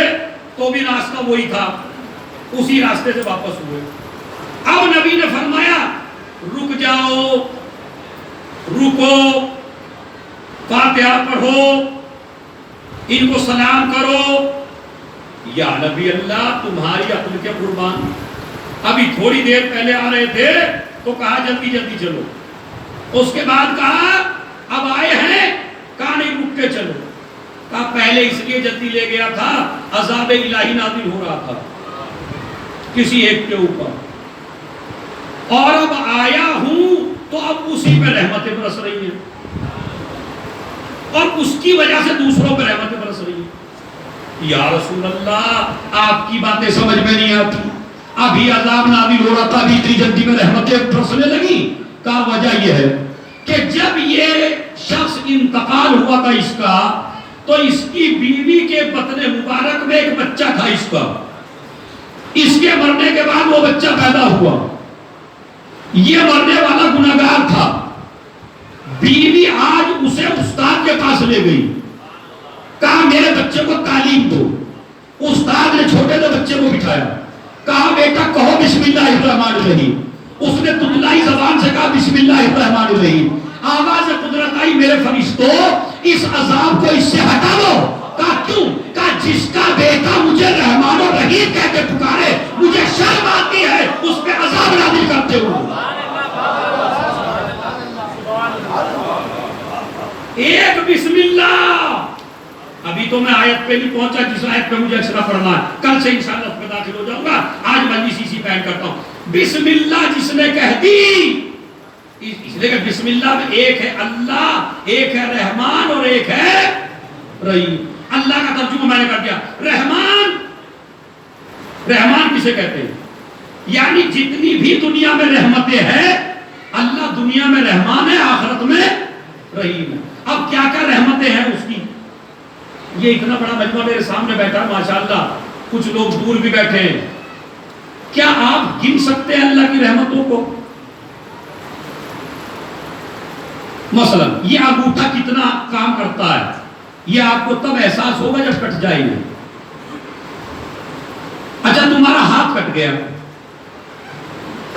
A: تو بھی راستہ وہی تھا، اسی راستے سے واپس ہوئے. اب نبی نے فرمایا رک جاؤ، رکو، فاتحہ پڑھو، ان کو سلام کرو. یا نبی اللہ تمہاری عقل کے قربان، ابھی تھوڑی دیر پہلے آ رہے تھے تو کہا جلدی جلدی چلو، اس کے بعد کہا اب آئے ہیں، کہا نہیں رک کے چلو. کہا پہلے اس لیے جلدی لے گیا تھا عذاب الہی نازل ہو رہا تھا کسی ایک کے اوپر، اور اب آیا ہوں تو اب اسی پہ رحمتیں برس رہی ہیں اور اس کی وجہ سے دوسروں پہ رحمتیں برس رہی ہیں. یا رسول اللہ آپ کی باتیں سمجھ میں نہیں آتی، ابھی عذاب نازل ہو رہا تھا، ابھی اتنی جلدی میں رحمتیں برسنے لگی. کہا وجہ یہ ہے کہ جب یہ شخص انتقال ہوا تھا اس کا تو اس کی بیوی کے بطن مبارک میں ایک بچہ تھا اس کا، اس کے مرنے کے بعد وہ بچہ پیدا ہوا، یہ مرنے والا گناہگار تھا. بیوی آج اسے استاد کے پاس لے گئی، کہا میرے بچے کو تعلیم دو. استاد نے چھوٹے سے بچے کو بٹھایا، کہا بیٹا کہو بسم اللہ الرحمن الرحیم. اس نے تتلائی زبان سے کہا بسم اللہ الرحمن الرحیم. آواز قدرت آئی میرے فرشتوں اس عذاب کو اس سے ہٹا دو. کہا کیوں؟ کہا جس کا بیٹا مجھے رحمان و رحیم کہہ کے پکارے مجھے شرم آتی ہے اس پہ عذاب نازل کرتے ہوئے. ایک بسم اللہ. ابھی تو میں آیت پہ نہیں پہنچا جس آیت پہ مجھے اچھا پڑھنا ہے، کل سے انشاءاللہ اس پہ داخل ہو جاؤں گا. آج میں اسی بیان کرتا ہوں. بسم اللہ جس نے کہہ دی، اس لیے کہ بسم اللہ میں ایک ہے اللہ، ایک ہے رحمان اور ایک ہے رحیم. اللہ کا ترجمہ میں نے کر دیا. رحمان، رحمان کسے کہتے ہیں؟ یعنی جتنی بھی دنیا میں رحمتیں ہیں اللہ دنیا میں رحمان ہے، آخرت میں رحیم ہے. اب کیا کیا رحمتیں ہیں اس کی؟ یہ اتنا بڑا مجمع میرے سامنے بیٹھا ہے ماشاءاللہ، کچھ لوگ دور بھی بیٹھے ہیں. کیا آپ گن سکتے ہیں اللہ کی رحمتوں کو؟ مثلا یہ انگوٹھا کتنا کام کرتا ہے یہ آپ کو تب احساس ہوگا جب کٹ جائے گا. اچھا تمہارا ہاتھ کٹ گیا،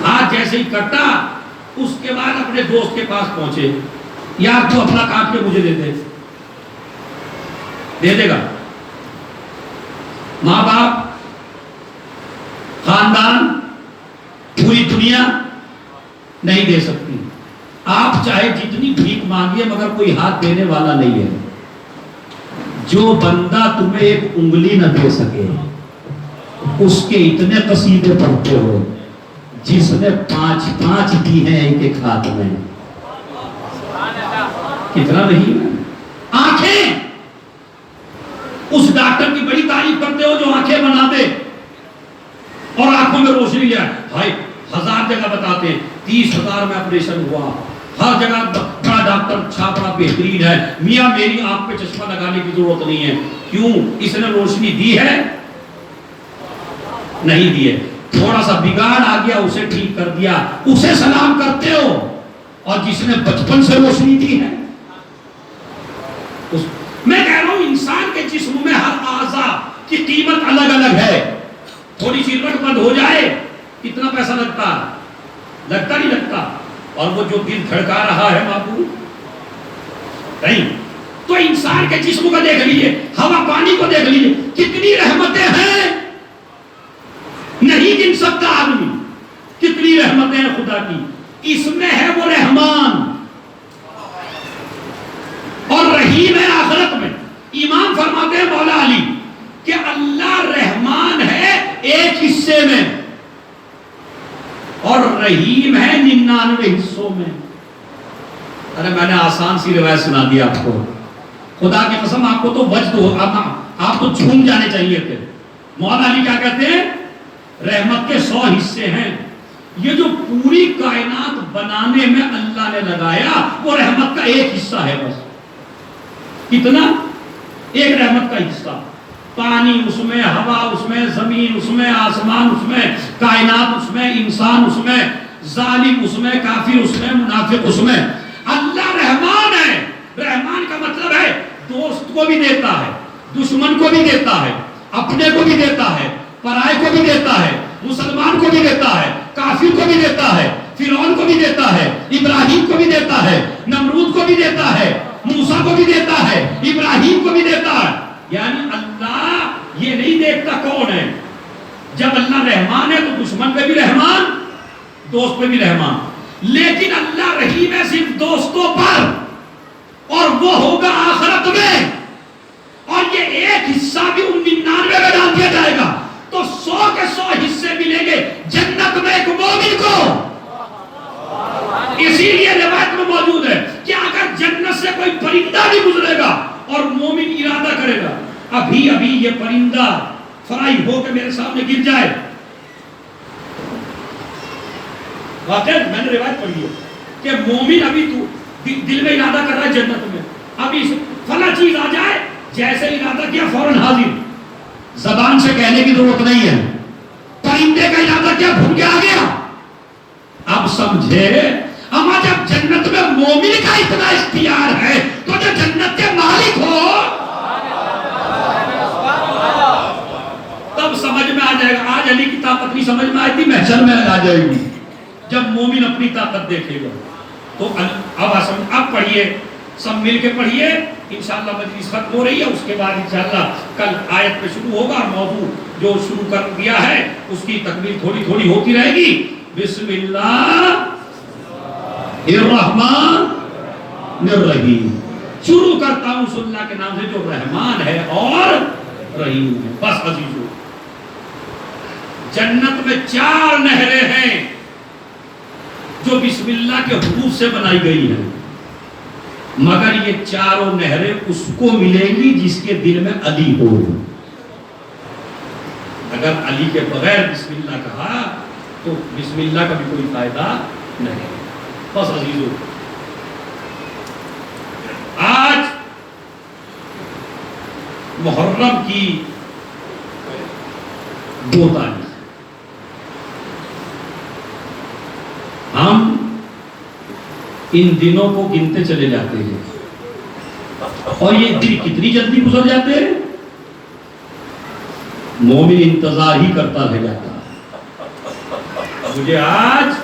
A: ہاتھ جیسے ہی کٹا اس کے بعد اپنے دوست کے پاس پہنچے، یار تو اپنا کاٹ کے مجھے دے دے گا؟ ماں باپ، خاندان، پوری دنیا نہیں دے سکتی. آپ چاہے جتنی بھیک مانگیے مگر کوئی ہاتھ دینے والا نہیں ہے. جو بندہ تمہیں ایک انگلی نہ دے سکے اس کے اتنے قصیدے پڑھتے ہو جس نے 5 دی ہیں ایک ایک ہاتھ میں. کتنا نہیں ہے. آنکھیں، اس ڈاکٹر کی بڑی تعریف کرتے ہو جو آنکھیں بنا دے اور آنکھوں میں روشنی ہے. بھائی 1000 جگہ بتاتے ہیں 30,000 میں آپریشن ہوا، ہر جگہ بڑا ڈاکٹر چھاپڑا بہترین ہے. میاں میری آنکھ پہ چشمہ لگانے کی ضرورت نہیں ہے. کیوں؟ اس نے روشنی دی ہے؟ نہیں دی ہے. تھوڑا سا بگاڑ آ گیا اسے ٹھیک کر دیا، اسے سلام کرتے ہو. اور جس نے بچپن سے روشنی دی ہے میں کہہ رہا ہوں انسان کے جسم میں ہر اعضاء کی قیمت الگ الگ ہے. تھوڑی سی رٹ بند ہو جائے کتنا پیسہ لگتا نہیں لگتا. اور وہ جو دل دھڑکا رہا ہے معبود نہیں. تو انسان کے جسم کو دیکھ لیجئے، ہوا پانی کو دیکھ لیجئے، کتنی رحمتیں ہیں. نہیں گن سکتا آدمی کتنی رحمتیں ہیں خدا کی. اس میں ہے وہ رحمان اور رحیم ہے آخرت میں. امام فرماتے ہیں مولا علی کہ اللہ رحمان ہے ایک حصے میں اور رحیم ہے 99 حصوں میں. ارے میں نے آسان سی روایت سنا دی آپ کو، خدا کی قسم آپ کو تو وجد ہو، آپ تو جھوم جانے چاہیے تھے. مولا علی کیا کہتے ہیں؟ رحمت کے 100 حصے ہیں. یہ جو پوری کائنات بنانے میں اللہ نے لگایا وہ رحمت کا ایک حصہ ہے بس. کتنا؟ ایک رحمت کا حصہ. پانی اس میں، ہوا اس میں، زمین اس میں، آسمان اس میں، کائنات اس میں، انسان اس میں، ظالم اس میں، کافر اس میں، منافق اس میں. اللہ رحمان ہے. رحمان کا مطلب ہے دوست کو بھی دیتا ہے، دشمن کو بھی دیتا ہے، اپنے کو بھی دیتا ہے، پرائے کو بھی دیتا ہے، مسلمان کو بھی دیتا ہے، کافر کو بھی دیتا ہے، فرعون کو بھی دیتا ہے، ابراہیم کو بھی دیتا ہے، نمرود کو بھی دیتا ہے، موسیٰ کو بھی دیتا ہے، ابراہیم کو بھی دیتا ہے. یعنی اللہ یہ نہیں دیکھتا کون ہے. جب اللہ رحمان ہے تو دشمن پہ بھی رحمان، دوست پہ بھی رحمان. لیکن اللہ رحیم ہے صرف دوستوں پر اور وہ ہوگا آخرت میں. اور یہ ایک حصہ بھی 99 میں ڈال دیا جائے گا تو 100 کے 100 حصے ملیں گے جنت میں ایک مومن کو. اسی لیے روایت میں موجود ہے کہ اگر جنت سے کوئی پرندہ بھی گزرے گا اور مومن ارادہ کرے گا ابھی یہ پرندہ فرائی ہو کے میرے سامنے گر جائے، واقعی میں نے روایت پڑھی ہے کہ مومن ابھی تو دل میں ارادہ کر رہا ہے جنت میں، ابھی فلاں چیز آ جائے، جیسے ارادہ کیا فوراً حاضر. زبان سے کہنے کی ضرورت نہیں ہے. پرندے کا ارادہ کیا بھول کے آ گیا. اب سمجھے اما جب جنت میں مومن کا اتنا اختیار ہے تو جو جنت کے مالک ہو تب سمجھ میں آ جائے گا. آج علی کی طاقت نہیں سمجھ میں آئی تھی، محشر میں آ جائے گی جب مومن اپنی طاقت دیکھے گا. تو اب پڑھیے، سب مل کے پڑھیے. انشاءاللہ مجلس ختم ہو رہی ہے، اس کے بعد انشاءاللہ کل آیت پہ شروع ہوگا. موضوع جو شروع کر دیا ہے اس کی تکمیل تھوڑی تھوڑی ہوتی رہے گی. بسم اللہ الرحمن الرحیم. شروع کرتا ہوں اس اللہ کے نام سے جو رحمان ہے اور رحیم ہے. بس عزیزو، جنت میں 4 نہریں ہیں جو بسم اللہ کے حروف سے بنائی گئی ہیں، مگر یہ 4 نہریں اس کو ملیں گی جس کے دل میں علی ہو. اگر علی کے بغیر بسم اللہ کہا تو بسم اللہ کا بھی کوئی فائدہ نہیں. بس عزیزو، آج محرم کی 2 تاریخ، ہم ان دنوں کو گنتے چلے جاتے ہیں اور یہ دن کتنی جلدی گزر جاتے ہیں. مومن انتظار ہی کرتا رہ جاتا ہے. مجھے آج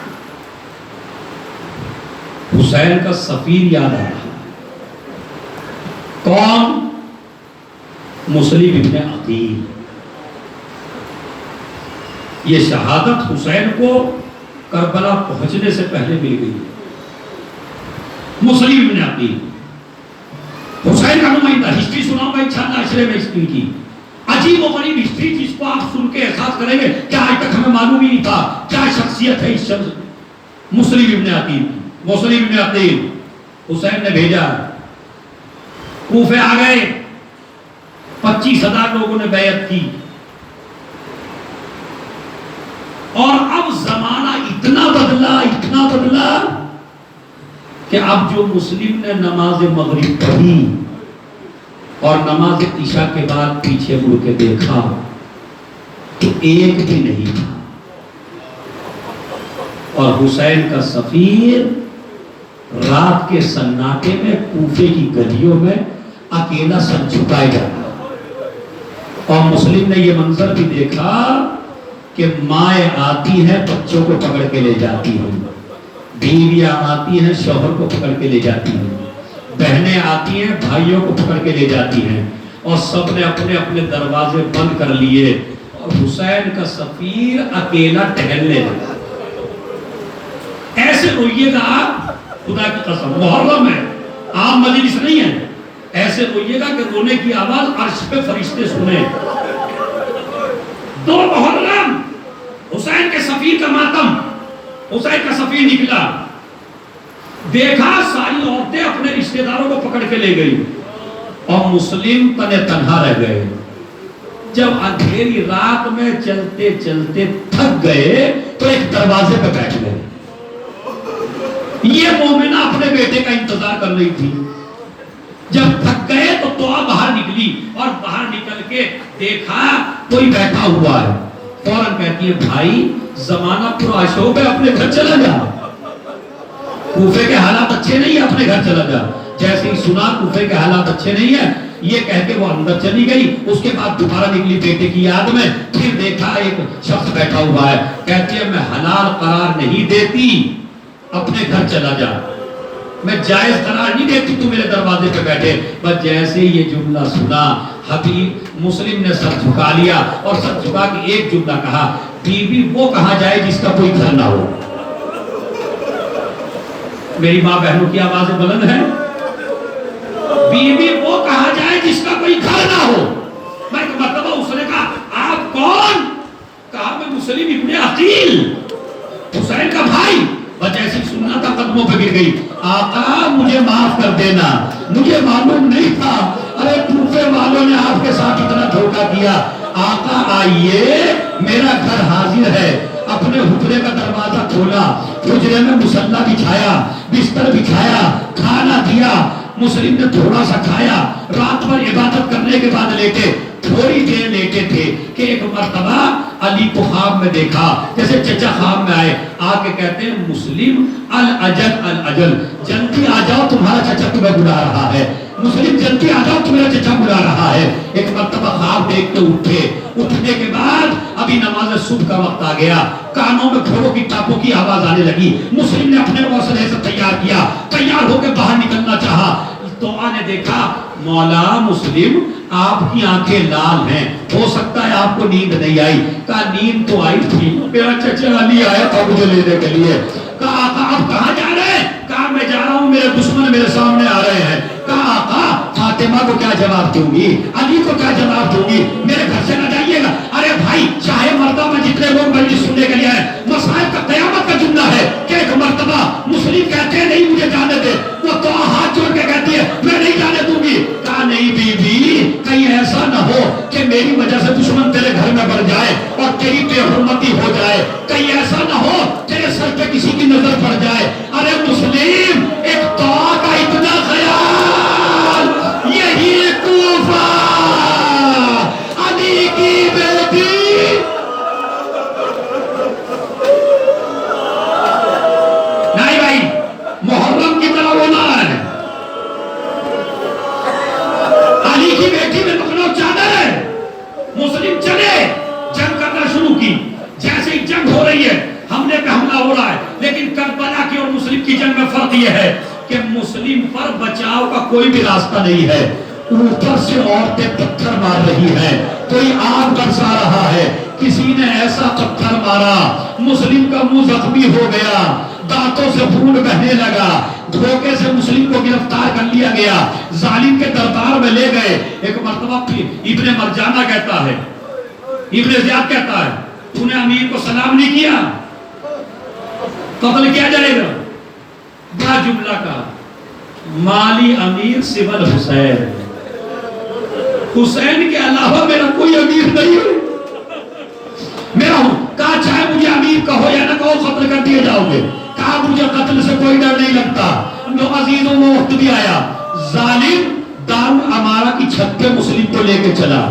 A: حسین کا سفیر یاد آ رہا ہے. کون؟ مسلم ابن عقیل. یہ شہادت حسین کو کربلا پہنچنے سے پہلے مل گئی. مسلم ابن عقیل حسین کا نمائندہ. ہسٹری سناؤں گا انشاءاللہ عشرے میں اس دن کی. عجیب و غریب ہسٹری جس کو آپ سن کے احساس کریں گے کیا آج تک ہمیں معلوم ہی نہیں تھا کیا شخصیت ہے اس شخص. مسلم ابن عقیل. مسلم ابن عقیل حسین نے بھیجا, کوفے آ گئے, 25,000 لوگوں نے بیعت کی. اور اب زمانہ اتنا بدلا کہ اب جو مسلم نے نماز مغرب پڑھی اور نماز عشاء کے بعد پیچھے مڑ کے دیکھا تو ایک بھی نہیں تھا. اور حسین کا سفیر رات کے سناٹے میں کوفے کی گلیوں میں اکیلا سر جھکائے جاتا. اور مسلم نے یہ منظر بھی دیکھا کہ مائیں آتی ہیں بچوں کو پکڑ کے لے جاتی ہیں, بیویاں آتی ہیں شوہر کو پکڑ کے لے جاتی ہیں, بہنیں آتی ہیں بھائیوں کو پکڑ کے لے جاتی ہیں, اور سب نے اپنے اپنے دروازے بند کر لیے اور حسین کا سفیر اکیلا ٹہلنے لگا. ایسے روئیے گا آپ, خدا کی قسم محرم ہے, عام مجلس نہیں ہے, ایسے روئیے گا کہ رونے کی آواز عرش پہ فرشتے سنیں. 2 محرم حسین کے سفیر کا ماتم. حسین کا سفیر نکلا, دیکھا ساری عورتیں اپنے رشتہ داروں کو پکڑ کے لے گئی اور مسلم تنے تنہا رہ گئے. جب اندھیری رات میں چلتے چلتے تھک گئے تو ایک دروازے پہ بیٹھ گئے. یہ مومنہ اپنے بیٹے کا انتظار کر رہی تھی. جب تھک گئے تو توآ باہر نکلی اور باہر نکل کے دیکھا کوئی بیٹھا ہوا ہے. فوراً کہتی ہے بھائی زمانہ پورا شوق ہے, اپنے گھر چلا جا. کوفے کے حالات اچھے نہیں ہیں, اپنے گھر چلا جا. جیسے ہی سنا کوفے کے حالات اچھے نہیں ہیں, یہ کہہ کے وہ اندر چلی گئی. اس کے بعد دوبارہ نکلی بیٹے کی یاد میں, پھر دیکھا ایک شخص بیٹھا ہوا ہے. کہتی ہے میں حلال قرار نہیں دیتی, اپنے گھر چلا جا. میں جائز قرار نہیں دیتی تو میرے دروازے پہ بیٹھے. بس جیسے یہ جملہ سنا حبیب مسلم نے سر جھکا لیا اور سر جھکا کے ایک جملہ کہا, بی بی وہ کہاں جائے جس کا کوئی گھر نہ ہو. میری ماں بہنوں کی آوازیں بلند ہیں. بی بی وہ کہاں جائے جس کا کوئی گھر نہ ہو. میں ایک مرتبہ اس نے کہا آپ کون؟ کہا میں مسلم ابن عقیل, حسین کا بھائی. جیسی سننا تھا قدموں پہ گر گئی. آقا مجھے معاف کر دینا, مجھے معلوم نہیں تھا. ارے کوفے والوں نے آپ کے ساتھ اتنا دھوکہ کیا. آقا آئیے, میرا گھر حاضر ہے. اپنے حجرے کا دروازہ کھولا, حجرے میں مصلی بچھایا, بستر بچھایا, کھانا دیا. مسلم نے تھوڑا سا کھایا, رات بھر عبادت کرنے کے بعد لیٹے. تھوڑی دیر لیٹے تھے کہ ایک مرتبہ علی کو خواب میں دیکھا, جیسے چچا خواب میں آئے, آ کے کہتے ہیں مسلم الاجل, جلدی آ جاؤ تمہارا چچا تمہیں بلا رہا ہے. مسلم جلدی آ جاؤ تمہارا چچا بلا رہا ہے. ایک مرتبہ خواب دیکھ کے اٹھے. اٹھنے کے بعد ابھی نماز صبح کا وقت آ گیا, کانوں میں گھوڑوں کی ٹاپوں کی آواز آنے لگی. مسلم نے اپنے حوصلے سے تیار کیا, تیار ہو کے باہر نکلنا چاہا. تو نے دیکھا مولا مسلم آپ کی آنکھیں لال ہیں, ہو سکتا ہے آپ کو نیند نہیں آئی. کہا نیند تو آئی تھی, میرا چچا علی آیا تھا مجھے لینے کے لیے. کہا آقا آپ کہاں جا رہے ہیں؟ کہا میں جا رہا ہوں, میرے دشمن میرے سامنے آ رہے ہیں. کہا آقا فاطمہ کو کیا جواب دوں گی, علی کو کیا جواب دوں گی, میرے گھر سے نہ جائیے گا. ارے بھائی شاہ مردہ میں جتنے لوگ مجلس سننے کے لیے آئے, مصائب کا قیامت کا جملہ ہے کہ ایک مرتبہ مسلم کہتے ہیں نہیں مجھے جانے دے, وہ تو ہاتھ جوڑ کے کہتی ہے میں نہیں جانے دوں گی. کہا نہیں بی بی کہیں ایسا نہ ہو کہ میری وجہ سے دشمن تیرے گھر میں بڑھ جائے اور تیری بے حرمتی ہو جائے, کہیں ایسا نہ ہو تیرے سر پہ کسی کی نظر پڑ جائے. ارے مسلم ایک دعا کا اتنا خیال, یہی کوفہ علی کی بیٹی نہیں بھائی محرم کی طرح ہونا ہے. علی کی بیٹی میں لکھنؤ چادر ہے. مسلم چلے, جنگ کرنا شروع کی. جیسے ہی جنگ ہو رہی ہے, حملے پہ حملہ ہو رہا ہے, لیکن کربلا کی اور مسلم کی جنگ میں فرق یہ ہے کہ مسلم پر بچاؤ کا کوئی بھی راستہ نہیں ہے. اوپر سے عورتیں پتھر مار رہی ہیں, کوئی آگ برسا رہا ہے,
B: کسی نے ایسا پتھر مارا مسلم کا منہ زخمی ہو گیا، دانتوں سے خون بہنے لگا، دھوکے سے مسلم کو گرفتار کر لیا گیا، ظالم کے دربار میں لے گئے۔ ایک مرتبہ ابن مرجانہ کہتا ہے، ابن زیاد کہتا ہے، تو نے امیر کو سلام نہیں کیا، قتل کیا جائے گا۔ بڑا جملہ کہا، مالی امیر سول حسین، حسین کے علاوہ میرا کوئی امیر نہیں ہے، میرا ہوں۔ کہا چاہے مجھے امیر کہو یا نہ کہو قتل کر دیے جاؤ گے۔ کہا مجھے قتل سے کوئی ڈر نہیں لگتا۔ جو عزیزوں میں وقت بھی آیا، ظالم دارالامارہ کی چھت پہ مسلم کو لے کے چلا۔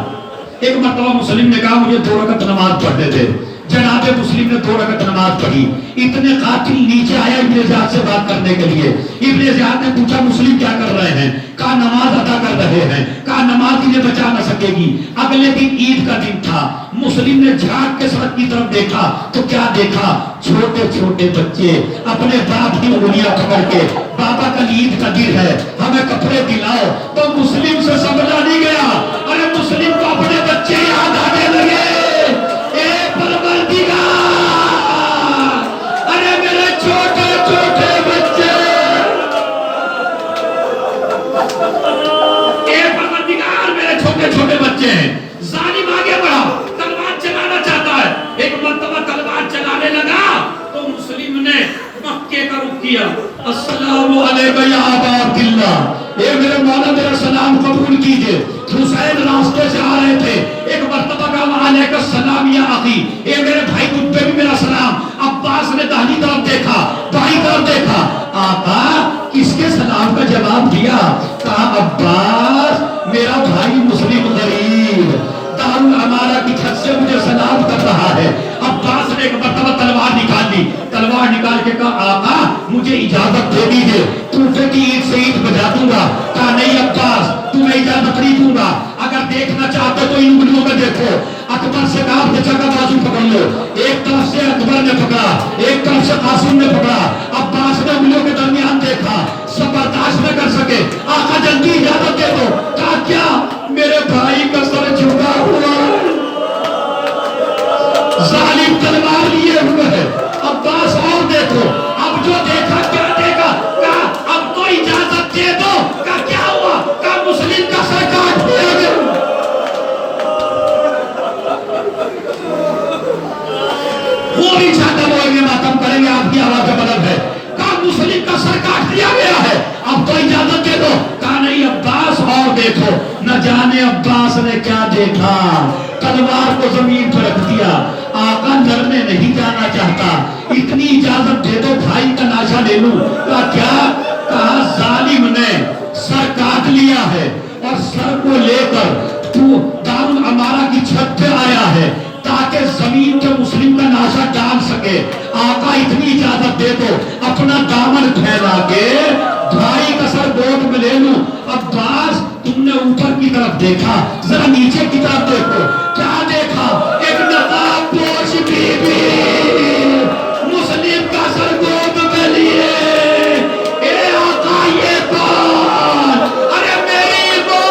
B: ایک مرتبہ مسلم نے کہا مجھے 2 رکعت نماز پڑھنے دے، جناب مسلم نے 2 رکعت نماز پڑھی۔ اتنے قاتل نیچے آیا ابن زیاد سے بات کرنے کے لیے۔ ابن زیاد نے پوچھا مسلم کیا کر رہے ہیں؟ کہا نماز ادا کر رہے ہیں۔ کہا نماز تجھے بچا نہ سکے گی۔ اگلے دن عید کا دن تھا، مسلم نے جھانک کے سڑک کی طرف دیکھا تو کیا دیکھا؟ چھوٹے چھوٹے بچے اپنے باپ کی انگلیاں پکڑ کے، بابا کل عید کا دن ہے ہمیں کپڑے دلاؤ۔ تو مسلم سے سمجھا نہیں گیا، ارے مسلم کو اپنے بچے یاد آنے لگے۔ اے پروردگار، ارے میرے چھوٹے چھوٹے بچے، اے پروردگار میرے چھوٹے چھوٹے بچے ہیں۔ ظالم آگے بڑھا، تلوار چلانا چاہتا ہے۔ ایک مرتبہ تلوار چلانے لگا تو مسلم نے مکے کا رخ کیا۔ السلام علیکم یا ابا عبداللہ، اے میرے مولا میرا سلام قبول کیجئے۔ حسین راستے سے آ رہے تھے، ایک مرتبہ کہا وعلیکم السلام یا اخی، اے میرے بھائی تجھ پہ بھی میرا سلام۔ عباس نے داہنی طرف دیکھا، بائیں طرف دیکھا، آقا کس کے سلام کا جواب دیا؟ کہا عباس میرا بھائی مسلم غریب دارالامارہ کی چھت سے مجھے سلام کر رہا ہے۔ عباس نے ایک مرتبہ تلوار نکال لی، تلوار نکال کے کہا آقا مجھے اجازت دے دیجئے، کوفے کی عید سے عید بجا دوں گا۔ کہا نہیں عباس تمہیں اجازت نہیں دوں گا، اگر دیکھنا چاہتے تو ان انگلیوں میں دیکھو۔ اکبر سے کہا بچہ کا بازو پکڑ لو۔ ایک طرف سے اکبر نے پکڑا، ایک طرف سے قاسم نے پکڑا۔ عباس نے انگلیوں کے درمیان دیکھا، سب برداشت نہ کر سکے۔ آقا جلدی اجازت دے دو۔ کہا کیا؟ میرے بھائی کا سر جھکا ہوا ہے، ظالم تلوار لیے ہوئے ہے۔ عباس اور دیکھو، اب جو دیکھا کیا دیکھا؟ کہا اب تو اجازت دے دو۔ کہا کیا ہوا؟ کہا مسلم کا سر کاٹ دیا گیا۔ وہ بھی چاہتا وہ ماتم کریں گے، آپ کی آواز کا مطلب ہے۔ کہا مسلم کا سر کاٹ دیا گیا ہے، اب تو اجازت دے دو۔ کہا نہیں عباس اور دیکھو۔ نہ جانے عباس نے کیا دیکھا، تلوار کو زمین پر رکھ دیا۔ آقا لڑنے نہیں جانا چاہتا، اتنی اجازت دے دو بھائی کا لاشا لے لوں۔ کہا کیا؟ کہا ظالم نے سر کاٹ لیا ہے اور سر کو لے کر تو دارالامارہ کی چھت پہ آیا ہے تاکہ زمین کے مسلم کا ناشا ڈال سکے۔ آقا اتنی اجازت دے دو، اپنا دامن پھیلا کے بھائی کا سر گود میں لے لوں۔ عباس تم نے اوپر کی طرف دیکھا، ذرا نیچے کی طرف دیکھو، کیا دیکھا؟ ایک نقاب پوش بی بی مسلم کا سر گود میں لیے۔ اے آقا یہ کون؟ ارے میری ماں،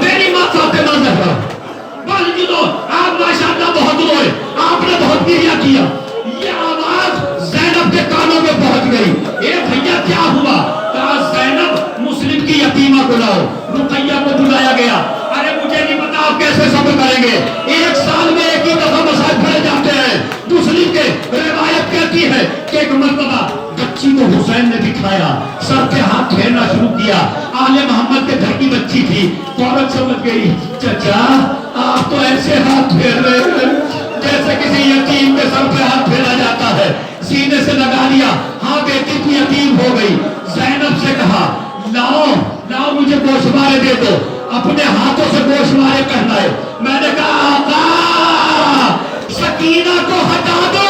B: میری ماں فاطمہ زہرا۔ بس جدو آپ ماشاءاللہ بہت روئے، آپ نے بہت گریہ کیا۔ یہ آواز زینب کے کانوں میں پہنچ گئی۔ اے بھیا کیا ہوا؟ کہا زینب مسلم کی یتیمہ کو لاؤ۔ رقیہ کو بلایا گیا۔ ارے مجھے نہیں پتا آپ کیسے صبر کریں گے، 1 سال میں ایک ہی دفعہ مسائل پڑے جاتے ہیں۔ مسلم کے روایت کہتی ہے کہ ایک مرتبہ بچی کو حسین نے دکھایا، سر پہ ہاتھ پھیرنا شروع کیا۔ آل محمد کے گھر کی بچی تھی، فوراً سمجھ گئی چچا آپ تو ایسے ہاتھ پھیر رہے ہیں جیسے کسی یتیم کے سر پہ ہاتھ پھیرا جاتا ہے۔ سینے سے لگا لیا، ہاں بیٹی تو یتیم ہو گئی۔ زینب سے کہا لاؤ لاؤ مجھے گوشوارے دے دو، اپنے ہاتھوں سے گوشوارے پہنائے۔ میں نے کہا آقا سکینہ کو ہٹا دو،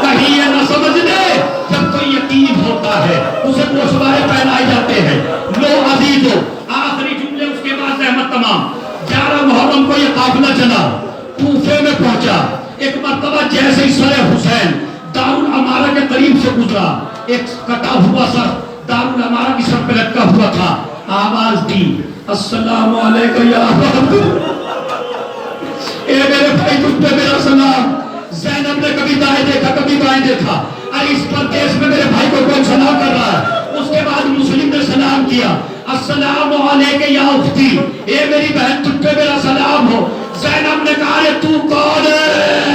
B: کہیں یہ نہ سمجھ لے جب کوئی یتیم ہوتا ہے اسے گوشوارے پہنائے جاتے ہیں۔ لو عزیزو، آخری جملے اس کے بعد رحمت تمام۔ 11 محرم کو یہ قافلہ چلا، کوفے میں پہنچا۔ ایک مرتبہ جیسے ہی سر حسین دارالامارہ کے قریب سے گزرا، ایک کٹا ہوا سر دارul امارہ کی سر پہ لٹکا ہوا تھا. آواز دی السلام علیکم یا اے میرے بھائی تجھ پہ میرا سلام. زینب نے کبھی دائیں دیکھا کبھی بائیں دیکھا. ارے اس پردیس میں میرے بھائی کو کون سلام کر رہا ہے؟ اس کے بعد مسلم نے سلام کیا السلام علیکم یا اختی، اے میری بہن تجھ پہ میرا سلام ہو. زینب نے کہا تو کون ہے؟